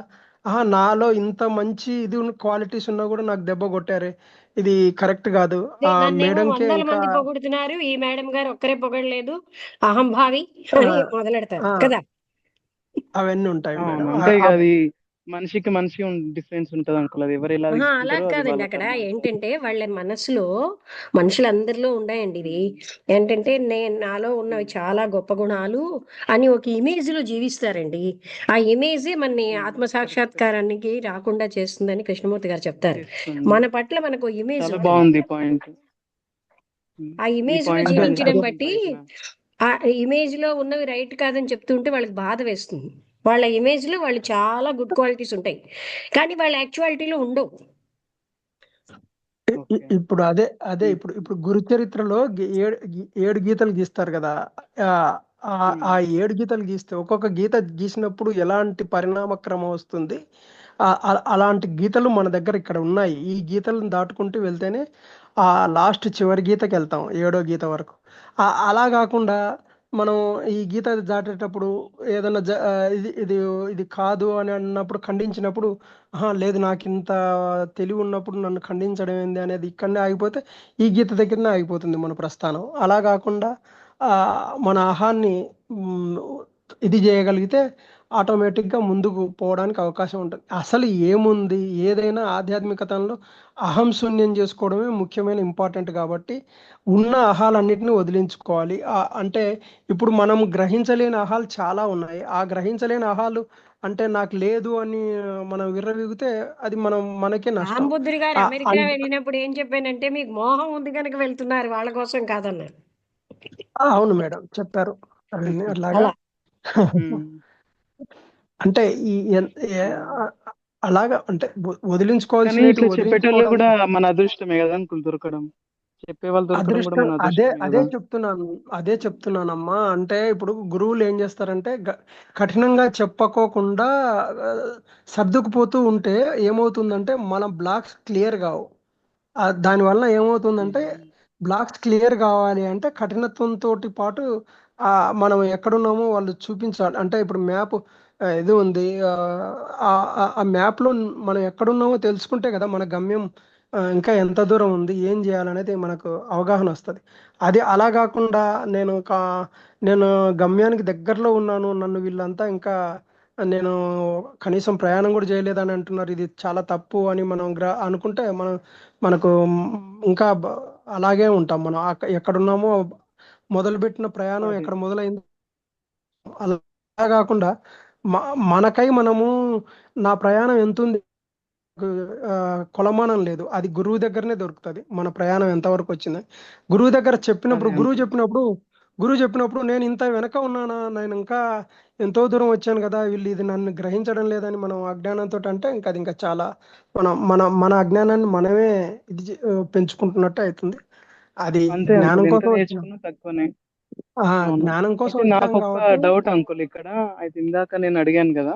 [SPEAKER 3] నాలో ఇంత మంచి క్వాలిటీస్ ఉన్నా కూడా నాకు దెబ్బ కొట్టారే, ఇది కరెక్ట్ కాదు. ఆ
[SPEAKER 1] నన్నేమో
[SPEAKER 3] మేడంకే
[SPEAKER 1] వందల
[SPEAKER 3] ఇంకా
[SPEAKER 1] మంది పొగుడుతున్నారు, ఈ మేడం గారు ఒక్కరే పొగడలేదు, అహంభావి
[SPEAKER 3] ఆ,
[SPEAKER 1] అని మొదలెడతారు
[SPEAKER 3] ఆ,
[SPEAKER 1] కదా.
[SPEAKER 3] అవన్నీ ఉంటాయి మేడం.
[SPEAKER 2] అవును, అంటే ఇక అది మనిషికి మనిషి డిఫరెన్స్ ఉంటది అంకుల్. అది ఎవరు ఎలా
[SPEAKER 1] అలా
[SPEAKER 2] తీసుకుంటారో అది
[SPEAKER 1] కాదండి,
[SPEAKER 2] వాళ్ళ
[SPEAKER 1] అక్కడ
[SPEAKER 2] కర్మ అంటారు.
[SPEAKER 1] ఏంటంటే వాళ్ళ మనసులో, మనుషులందరిలో ఉన్నాయండి ఇది.
[SPEAKER 2] ఉమ్,
[SPEAKER 1] ఏంటంటే నాలో ఉన్నవి
[SPEAKER 2] ఉమ్,
[SPEAKER 1] చాలా గొప్ప గుణాలు అని ఒక ఇమేజ్ లో జీవిస్తారండి. ఆ ఇమేజే మన ఆత్మ
[SPEAKER 2] కరెక్ట్
[SPEAKER 1] సాక్షాత్కారానికి రాకుండా చేస్తుందని కృష్ణమూర్తి గారు చెప్తారు.
[SPEAKER 2] చేస్తుంది.
[SPEAKER 1] మన పట్ల మనకు ఇమేజ్
[SPEAKER 2] చాలా
[SPEAKER 1] ఉంటుంది.
[SPEAKER 2] బాగుంది పాయింట్.
[SPEAKER 1] ఆ
[SPEAKER 2] ఈ
[SPEAKER 1] ఇమేజ్ లో
[SPEAKER 2] పాయింట్
[SPEAKER 3] అదే
[SPEAKER 1] జీవించడం
[SPEAKER 3] అదే
[SPEAKER 1] బట్టి
[SPEAKER 2] రైట్ మ్యామ్.
[SPEAKER 1] ఆ ఇమేజ్ లో ఉన్నవి రైట్ కాదని చెప్తుంటే వాళ్ళకి బాధ వేస్తుంది. వాళ్ళ ఇమేజ్ లో వాళ్ళు చాలా గుడ్ క్వాలిటీస్ ఉంటాయి, కానీ వాళ్ళ యాక్చువాలిటీలో ఉండవు.
[SPEAKER 2] ఓకే.
[SPEAKER 3] ఇప్పుడు అదే ఇప్పుడు ఇప్పుడు గురు చరిత్రలో ఏడు గీతలు గీస్తారు కదా. ఆ ఆ ఆ ఏడు గీతలు గీస్తే ఒక్కొక్క గీత గీసినప్పుడు ఎలాంటి పరిణామ క్రమం వస్తుంది, అలాంటి గీతలు మన దగ్గర ఇక్కడ ఉన్నాయి. ఈ గీతలను దాటుకుంటూ వెళ్తేనే ఆ లాస్ట్ చివరి గీతకి వెళ్తాం, ఏడో గీత వరకు. అలా కాకుండా మనం ఈ గీత దాటేటప్పుడు ఏదైనా ఇది ఇది ఇది కాదు అని అన్నప్పుడు, ఖండించినప్పుడు లేదు నాకు ఇంత తెలివి ఉన్నప్పుడు నన్ను ఖండించడం ఏంది అనేది ఇక్కడనే ఆగిపోతే ఈ గీత దగ్గరనే ఆగిపోతుంది మన ప్రస్థానం. అలా కాకుండా ఆ, మన ఆహాన్ని మ్, ఇది చేయగలిగితే ఆటోమేటిక్గా ముందుకు పోవడానికి అవకాశం ఉంటుంది. అసలు ఏముంది, ఏదైనా ఆధ్యాత్మికతలో అహం శూన్యం చేసుకోవడమే ముఖ్యమైన ఇంపార్టెంట్. కాబట్టి ఉన్న అహాలన్నిటిని వదిలించుకోవాలి. అంటే ఇప్పుడు మనం గ్రహించలేని అహాలు చాలా ఉన్నాయి. ఆ గ్రహించలేని అహాలు అంటే నాకు లేదు అని మనం విర్రవీగితే అది మనకే నష్టం.
[SPEAKER 1] రాంబుద్ధుడి గారు
[SPEAKER 3] ఆ,
[SPEAKER 1] అమెరికా
[SPEAKER 3] అన్-
[SPEAKER 1] వెళ్ళినప్పుడు ఏం చెప్పానంటే, మీకు మోహం ఉంది కనుక వెళ్తున్నారు, వాళ్ళ కోసం కాదన్నారు.
[SPEAKER 3] అవును మేడం చెప్పారు అవన్నీ అట్లాగా.
[SPEAKER 1] అలా
[SPEAKER 3] అంటే ఈ అలాగా అంటే
[SPEAKER 2] కానీ
[SPEAKER 3] వదిలించుకోవాల్సినవి
[SPEAKER 2] ఇట్లా చెప్పేటోళ్ళు
[SPEAKER 3] వదిలించుకోవడం
[SPEAKER 2] కూడా మన అదృష్టమే కదా అంకుల్ దొరకడం. చెప్పే వాళ్ళు దొరకడం కూడా
[SPEAKER 3] అదృష్టం.
[SPEAKER 2] మన
[SPEAKER 3] అదే
[SPEAKER 2] అదృష్టమే
[SPEAKER 3] అదే
[SPEAKER 2] కదా.
[SPEAKER 3] చెప్తున్నాను, అదే చెప్తున్నానమ్మా. అంటే ఇప్పుడు గురువులు ఏం చేస్తారంటే కఠినంగా చెప్పకోకుండా ఆ, సర్దుకుపోతూ ఉంటే ఏమవుతుందంటే మన బ్లాక్స్ క్లియర్ కావు. దానివల్ల ఏమవుతుందంటే బ్లాక్స్ క్లియర్ కావాలి అంటే కఠినత్వంతో పాటు ఆ మనం ఎక్కడున్నామో వాళ్ళు చూపించాలి. అంటే ఇప్పుడు మ్యాప్ ఇది ఉంది, ఆ మ్యాప్ లో మనం ఎక్కడున్నామో తెలుసుకుంటే కదా మన గమ్యం ఇంకా ఎంత దూరం ఉంది, ఏం చేయాలనేది మనకు అవగాహన వస్తుంది. అది అలా కాకుండా నేను గమ్యానికి దగ్గరలో ఉన్నాను, నన్ను వీళ్ళంతా ఇంకా నేను కనీసం ప్రయాణం కూడా చేయలేదని అంటున్నారు, ఇది చాలా తప్పు అని మనం అనుకుంటే మనకు ఇంకా అలాగే ఉంటాం. మనం ఎక్కడున్నామో మొదలుపెట్టిన ప్రయాణం
[SPEAKER 2] అదే
[SPEAKER 3] ఎక్కడ మొదలైంది అలా కాకుండా మనకై మనము నా ప్రయాణం ఎంత ఉంది ఆ, కొలమానం లేదు. అది గురువు దగ్గరనే దొరుకుతుంది మన ప్రయాణం ఎంతవరకు వచ్చింది. గురువు దగ్గర చెప్పినప్పుడు
[SPEAKER 2] అదే అంకుల్.
[SPEAKER 3] గురువు చెప్పినప్పుడు నేను ఇంత వెనక ఉన్నానా, నేను ఇంకా ఎంతో దూరం వచ్చాను కదా, వీళ్ళు ఇది నన్ను గ్రహించడం లేదని మనం అజ్ఞానంతో అంటే ఇంకా అది ఇంకా చాలా మన అజ్ఞానాన్ని మనమే పెంచుకుంటున్నట్టు అవుతుంది. అది
[SPEAKER 2] అంతే
[SPEAKER 3] జ్ఞానం
[SPEAKER 2] అంకుల్, ఎంత
[SPEAKER 3] కోసం వచ్చాం.
[SPEAKER 2] నేర్చుకున్నా తక్కువనే. అవును.
[SPEAKER 3] జ్ఞానం కోసం
[SPEAKER 2] అయితే
[SPEAKER 3] వచ్చాం
[SPEAKER 2] నాకు ఒక
[SPEAKER 3] కాబట్టి
[SPEAKER 2] డౌట్ అంకుల్ ఇక్కడ. అయితే ఇందాక నేను అడిగాను కదా,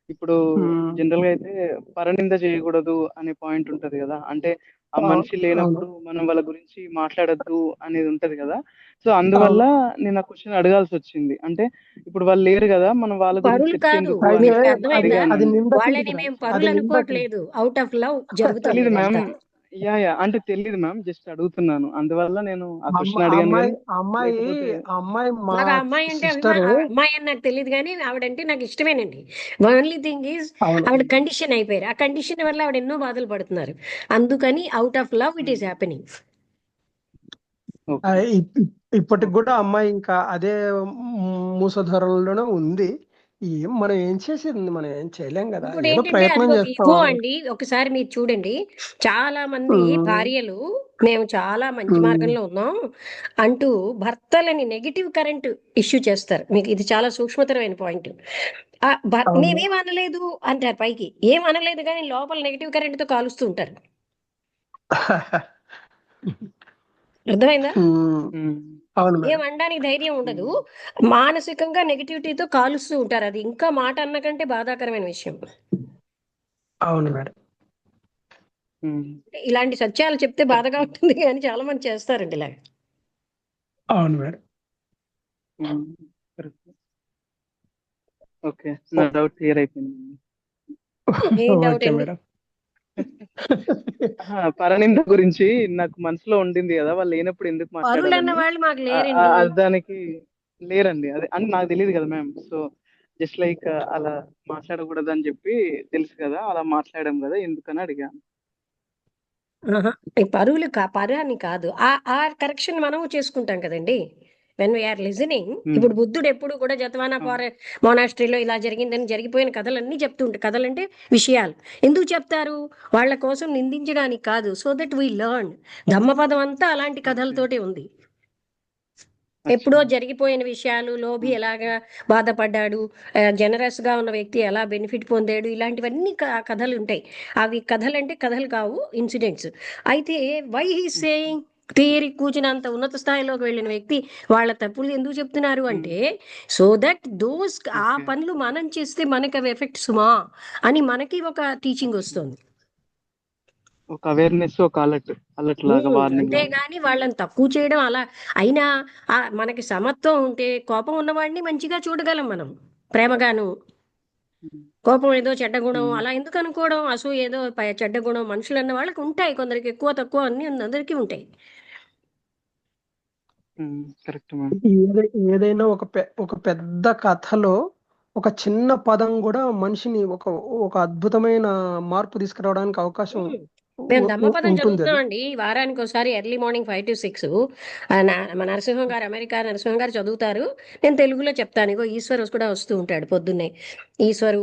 [SPEAKER 2] ఇప్పుడు
[SPEAKER 3] ఉమ్,
[SPEAKER 2] జనరల్ గా అయితే పరనింద చేయకూడదు అనే పాయింట్ ఉంటది కదా. అంటే ఆ మనిషి
[SPEAKER 3] అవును
[SPEAKER 2] లేనప్పుడు మనం వాళ్ళ గురించి మాట్లాడొద్దు అనేది ఉంటది కదా. సో అందువల్ల
[SPEAKER 3] అవును
[SPEAKER 2] నేను ఆ క్వశ్చన్ అడగాల్సి వచ్చింది. అంటే ఇప్పుడు వాళ్ళు లేరు కదా, మనం వాళ్ళ గురించి
[SPEAKER 1] పరులు
[SPEAKER 2] చర్చ
[SPEAKER 1] కాదు,
[SPEAKER 2] ఎందుకు
[SPEAKER 3] అయితే
[SPEAKER 2] అనేసి
[SPEAKER 1] మీకు
[SPEAKER 3] అది
[SPEAKER 1] అర్థమైందా?
[SPEAKER 2] అడిగాను
[SPEAKER 3] అది
[SPEAKER 2] నేను.
[SPEAKER 3] నింద
[SPEAKER 1] వాళ్ళని
[SPEAKER 3] కిందికి
[SPEAKER 1] మేము
[SPEAKER 3] రాదు, అది
[SPEAKER 1] పరులు
[SPEAKER 3] నింద కింద.
[SPEAKER 1] అనుకోవట్లేదు, అవుట్ ఆఫ్ లవ్ జరుగుతుంది
[SPEAKER 2] తెలీదు మ్యామ్.
[SPEAKER 1] ఇదంతా.
[SPEAKER 2] యా అంటే తెలీదు మ్యామ్, జస్ట్ అడుగుతున్నాను. అందువల్ల నేను ఆ
[SPEAKER 3] ఆ
[SPEAKER 2] క్వశ్చన్
[SPEAKER 3] ఆ
[SPEAKER 2] అడిగాను
[SPEAKER 3] అమ్మాయి
[SPEAKER 2] కానీ
[SPEAKER 3] ఆ అమ్మాయి
[SPEAKER 2] లేకపోతే
[SPEAKER 3] ఆ అమ్మాయి మా
[SPEAKER 1] నాకు ఆ అమ్మాయి అంటే
[SPEAKER 3] సిస్టర్.
[SPEAKER 1] ఆ అమ్మాయి అని నాకు తెలియదు, కానీ ఆవిడంటే నాకు ఇష్టమేనండి. ఓన్లీ థింగ్ ఈజ్
[SPEAKER 3] అవును
[SPEAKER 1] ఆవిడ కండిషన్ అయిపోయారు. ఆ కండిషన్ వల్ల ఆవిడ ఎన్నో బాధలు పడుతున్నారు. అందుకని out of love it is happening.
[SPEAKER 3] ఆ,
[SPEAKER 2] ఓకే
[SPEAKER 3] ఇప్పటికి
[SPEAKER 2] ఓకే.
[SPEAKER 3] కూడా అమ్మాయి ఇంకా అదే మూసధరంలోనే ఉంది. మనం ఏం చేసేది, మనం ఏం చేయలేం కదా,
[SPEAKER 1] ఇంకోటి
[SPEAKER 3] ఏదో
[SPEAKER 1] ఏంటంటే అది
[SPEAKER 3] ప్రయత్నం
[SPEAKER 1] ఒక
[SPEAKER 3] చేస్తాం
[SPEAKER 1] ఇగో
[SPEAKER 3] అనమాట.
[SPEAKER 1] అండి. ఒకసారి మీరు చూడండి, చాలా మంది
[SPEAKER 3] ఉమ్,
[SPEAKER 1] భార్యలు మేము చాలా మంచి
[SPEAKER 3] ఉమ్,
[SPEAKER 1] మార్గంలో ఉన్నాం అంటూ భర్తలని నెగిటివ్ కరెంట్ ఇష్యూ చేస్తారు. మీకు ఇది చాలా సూక్ష్మతరమైన పాయింట్.
[SPEAKER 3] అవును.
[SPEAKER 1] మేమేం అనలేదు అంటారు పైకి, ఏం అనలేదు కానీ లోపల నెగిటివ్ కరెంట్ తో కాలుస్తూ ఉంటారు. అర్థమైందా?
[SPEAKER 3] ఉమ్,
[SPEAKER 2] ఉమ్,
[SPEAKER 3] అవును
[SPEAKER 1] ఏం
[SPEAKER 3] మేడం.
[SPEAKER 1] అనడానికి ధైర్యం ఉండదు.
[SPEAKER 2] ఉమ్,
[SPEAKER 1] మానసికంగా నెగిటివిటీతో కాలుస్తూ ఉంటారు. అది ఇంకా మాట అన్న కంటే బాధాకరమైన విషయం.
[SPEAKER 3] అవును మేడం.
[SPEAKER 2] ఉమ్.
[SPEAKER 1] ఇలాంటి సత్యాలు చెప్తే బాధగా
[SPEAKER 2] కరెక్ట్.
[SPEAKER 1] ఉంటుంది కానీ చాలా మంది చేస్తారండి ఇలా.
[SPEAKER 3] అవును మేడం.
[SPEAKER 2] ఉమ్, కరెక్ట్. ఓకే, నా డౌట్ క్లియర్ అయిపోయింది.
[SPEAKER 1] ఏం డౌట్
[SPEAKER 3] ఓకే
[SPEAKER 1] అండి?
[SPEAKER 3] మేడం.
[SPEAKER 2] పరనింద గురించి నాకు మనసులో ఉండింది కదా, వాళ్ళు లేనప్పుడు ఎందుకు
[SPEAKER 1] పరులు అన్న
[SPEAKER 2] మాట్లాడాలని.
[SPEAKER 1] వాళ్ళు మాకు లేరండి.
[SPEAKER 2] దానికి లేరండి, అదే అని నాకు తెలియదు కదా మ్యామ్. సో జస్ట్ లైక్ అలా మాట్లాడకూడదు అని చెప్పి తెలుసు కదా, అలా మాట్లాడాం కదా, ఎందుకని అడిగాను.
[SPEAKER 1] ఆహా. ఈ పరువులు పరాన్ని కాదు, ఆ ఆ కరెక్షన్ మనము చేసుకుంటాం కదండి. When we are listening.
[SPEAKER 2] ఉమ్,
[SPEAKER 1] ఇప్పుడు బుద్ధుడు ఎప్పుడు కూడా జతవానా
[SPEAKER 2] అవును.
[SPEAKER 1] మోనాస్ట్రీలో ఇలా జరిగిందని జరిగిపోయిన కథలన్నీ చెప్తుంటారు. కథలంటే విషయాలు ఎందుకు చెప్తారు? వాళ్ళ కోసం నిందించడానికి కాదు, సో దట్ వీ లెర్న్. ధమ్మపదం అంతా అలాంటి
[SPEAKER 2] ఓకే.
[SPEAKER 1] కథలతోటే ఉంది.
[SPEAKER 2] అచ్చా.
[SPEAKER 1] ఎప్పుడో జరిగిపోయిన విషయాలు, లోభి ఎలాగా బాధపడ్డాడు, జనరస్ గా ఉన్న వ్యక్తి ఎలా బెనిఫిట్ పొందాడు, ఇలాంటివన్నీ కథలు ఉంటాయి. అవి కథలు అంటే కథలు కావు, ఇన్సిడెంట్స్. అయితే వై హీ సేయింగ్, థియరీ కూర్చున్నంత ఉన్నత స్థాయిలోకి వెళ్ళిన వ్యక్తి వాళ్ళ తప్పులు ఎందుకు చెప్తున్నారు
[SPEAKER 2] ఉమ్,
[SPEAKER 1] అంటే, సో దట్ దోస్ ఆ
[SPEAKER 2] ఓకే.
[SPEAKER 1] పనులు మనం చేస్తే మనకి అవి ఎఫెక్ట్ సుమా అని మనకి ఒక టీచింగ్
[SPEAKER 2] అచ్చా.
[SPEAKER 1] వస్తుంది.
[SPEAKER 2] ఒక అవేర్నెస్, ఒక అలర్ట్, అలర్ట్ లాగా, వార్నింగ్ లాగా.
[SPEAKER 1] అంతేగాని వాళ్ళని తక్కువ చేయడం అలా. అయినా మనకి సమత్వం ఉంటే కోపం ఉన్నవాడిని మంచిగా చూడగలం మనం, ప్రేమగాను.
[SPEAKER 2] ఉమ్,
[SPEAKER 1] కోపం ఏదో చెడ్డ గుణం
[SPEAKER 2] ఉమ్,
[SPEAKER 1] అలా ఎందుకు అనుకోవడం? అసూయ ఏదో చెడ్డ గుణం. మనుషులు అన్న వాళ్ళకి ఉంటాయి, కొందరికి ఎక్కువ తక్కువ అన్ని అందరికీ ఉంటాయి.
[SPEAKER 2] Correct ma'am.
[SPEAKER 3] ఏదైనా ఒక పెద్ద కథలో ఒక చిన్న పదం కూడా మనిషిని ఒక ఒక అద్భుతమైన మార్పు తీసుకురావడానికి అవకాశం
[SPEAKER 1] ఉమ్. మేము ధమ్మపదం
[SPEAKER 3] ఉంటుంది అది.
[SPEAKER 1] చదువుతున్నామండి వారానికి ఒకసారి, ఎర్లీ మార్నింగ్ 5 to 6. మా నరసింహం గారు, అమెరికా నరసింహం గారు చదువుతారు. నేను తెలుగులో చెప్తాను. ఇగో ఈశ్వరు కూడా వస్తూ ఉంటాడు పొద్దున్నే. ఈశ్వరు,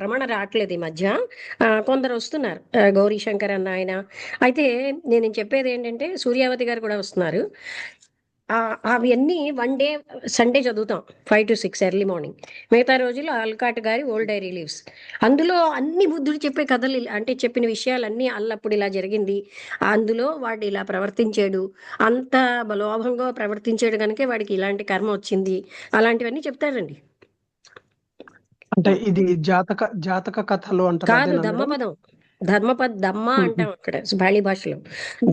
[SPEAKER 1] రమణ రావట్లేదు ఈ మధ్య. కొందరు వస్తున్నారు, గౌరీ శంకర్ అన్న ఆయన. అయితే నేను చెప్పేది ఏంటంటే, సూర్యావతి గారు కూడా వస్తున్నారు. అవన్నీ వన్ డే సండే చదువుతాం, 5 to 6 ఎర్లీ మార్నింగ్. మిగతా రోజులు అల్కాట్ గారి ఓల్డ్ డైరీ లీవ్స్. అందులో అన్ని బుద్ధుడు చెప్పే కథలు, అంటే చెప్పిన విషయాలన్నీ, అల్లప్పుడు ఇలా జరిగింది, అందులో వాడు ఇలా ప్రవర్తించాడు, అంత లోభంగా ప్రవర్తించాడు కనుక వాడికి ఇలాంటి కర్మ వచ్చింది, అలాంటివన్నీ చెప్తారండి.
[SPEAKER 3] అంటే ఇది జాతక కథలు అంటారు
[SPEAKER 1] కాదు,
[SPEAKER 3] అదేనా మేడం?
[SPEAKER 1] ధమ్మపదం. దమ్మ
[SPEAKER 3] మ్మ్.
[SPEAKER 1] అంటాం అక్కడ బాళీ భాషలో.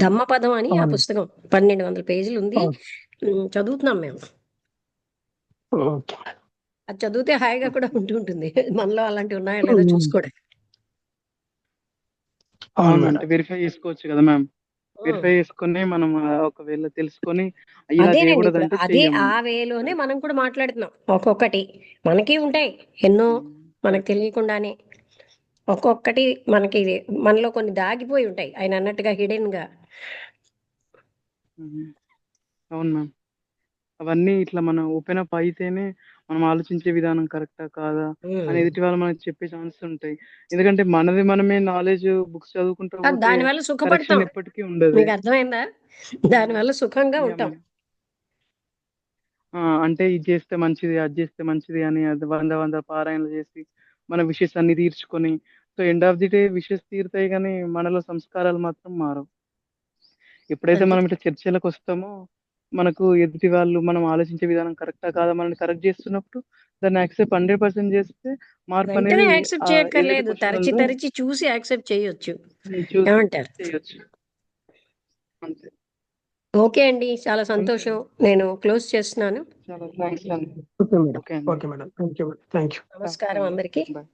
[SPEAKER 1] ధమ్మపదం అని ఆ
[SPEAKER 3] అవును.
[SPEAKER 1] పుస్తకం 1200 పేజీలు ఉంది.
[SPEAKER 3] అవును.
[SPEAKER 1] చదువుతున్నాం మేము.
[SPEAKER 3] ఓకే.
[SPEAKER 1] అది చదివితే హాయిగా కూడా ఉంటుంటుంది, మనలో అలాంటివి ఉన్నాయో లేదో
[SPEAKER 3] మ్మ్.
[SPEAKER 1] చూసుకోవడం.
[SPEAKER 3] అవును
[SPEAKER 2] అవును,
[SPEAKER 3] మేడం.
[SPEAKER 2] అంటే వెరిఫై చేసుకోవచ్చు కదా మ్యామ్.
[SPEAKER 1] ఉమ్.
[SPEAKER 2] వెరిఫై చేసుకుని మనం ఒకవేళ తెలుసుకొని ఇలా
[SPEAKER 1] అదేనండి,
[SPEAKER 2] చేయకూడదు
[SPEAKER 1] ఇప్పుడు
[SPEAKER 2] అంటే
[SPEAKER 1] అదే
[SPEAKER 2] చెయ్యము.
[SPEAKER 1] ఆ వేలోనే మనం కూడా మాట్లాడుతున్నాం. ఒక్కొక్కటి మనకి ఉంటాయి ఎన్నో, మనకు
[SPEAKER 2] కరెక్ట్.
[SPEAKER 1] తెలియకుండానే. ఒక్కొక్కటి మనకి మనలో కొన్ని దాగిపోయి ఉంటాయి, ఆయన అన్నట్టుగా హిడెన్ గా.
[SPEAKER 2] అవును మ్యామ్. అవన్నీ ఇట్లా మనం ఓపెన్ అప్ అయితేనే మనం ఆలోచించే విధానం కరెక్టా కాదా అని
[SPEAKER 1] ఉమ్.
[SPEAKER 2] ఎదుటి వాళ్ళు మనకి చెప్పే ఛాన్సెస్ ఉంటాయి. ఎందుకంటే మనది మనమే నాలెడ్జ్ బుక్స్ చదువుకుంటూ పోతే
[SPEAKER 1] దానివల్ల సుఖపడతాం.
[SPEAKER 2] కరెక్షన్ ఎప్పటికీ ఉండదు.
[SPEAKER 1] మీకు అర్థమైందా? దానివల్ల సుఖంగా
[SPEAKER 2] యా
[SPEAKER 1] ఉంటాం.
[SPEAKER 2] మ్యామ్. అంటే ఇది చేస్తే మంచిది, అది చేస్తే మంచిది అని అది వంద వంద పారాయణలు చేసి మన విషెస్ అన్ని తీర్చుకొని, so end of the day wishes తీరుతాయి కానీ మనలో సంస్కారాలు మాత్రం మారవు. ఎప్పుడైతే
[SPEAKER 1] అంతే.
[SPEAKER 2] మనం ఇట్లా చర్చలకు వస్తామో, మనకు ఎదుటి వాళ్ళు మనం ఆలోచించే విధానం కరెక్టా కాదా మనల్ని కరెక్ట్ చేస్తున్నప్పుడు దాన్ని యాక్సెప్ట్ 100% చేస్తే మార్పు
[SPEAKER 1] వెంటనే
[SPEAKER 2] అనేది
[SPEAKER 1] యాక్సెప్ట్
[SPEAKER 2] ఏదైతే
[SPEAKER 1] చేయక్కర్లేదు,
[SPEAKER 2] క్వశ్చన్
[SPEAKER 1] తరచి
[SPEAKER 2] ఉందో
[SPEAKER 1] తరచి చూసి యాక్సెప్ట్ చేయొచ్చు.
[SPEAKER 2] చూసి
[SPEAKER 1] ఏమంటారు?
[SPEAKER 2] చేయొచ్చు. అంతే.
[SPEAKER 1] ఓకే అండి, చాలా సంతోషం. నేను క్లోజ్ చేస్తున్నాను.
[SPEAKER 2] చాలా థ్యాంక్స్ అండి.
[SPEAKER 3] Okay madam.
[SPEAKER 2] ఓకే అండి.
[SPEAKER 3] Okay madam. Thank you. Thank you.
[SPEAKER 1] నమస్కారం అందరికీ.
[SPEAKER 2] బాయ్.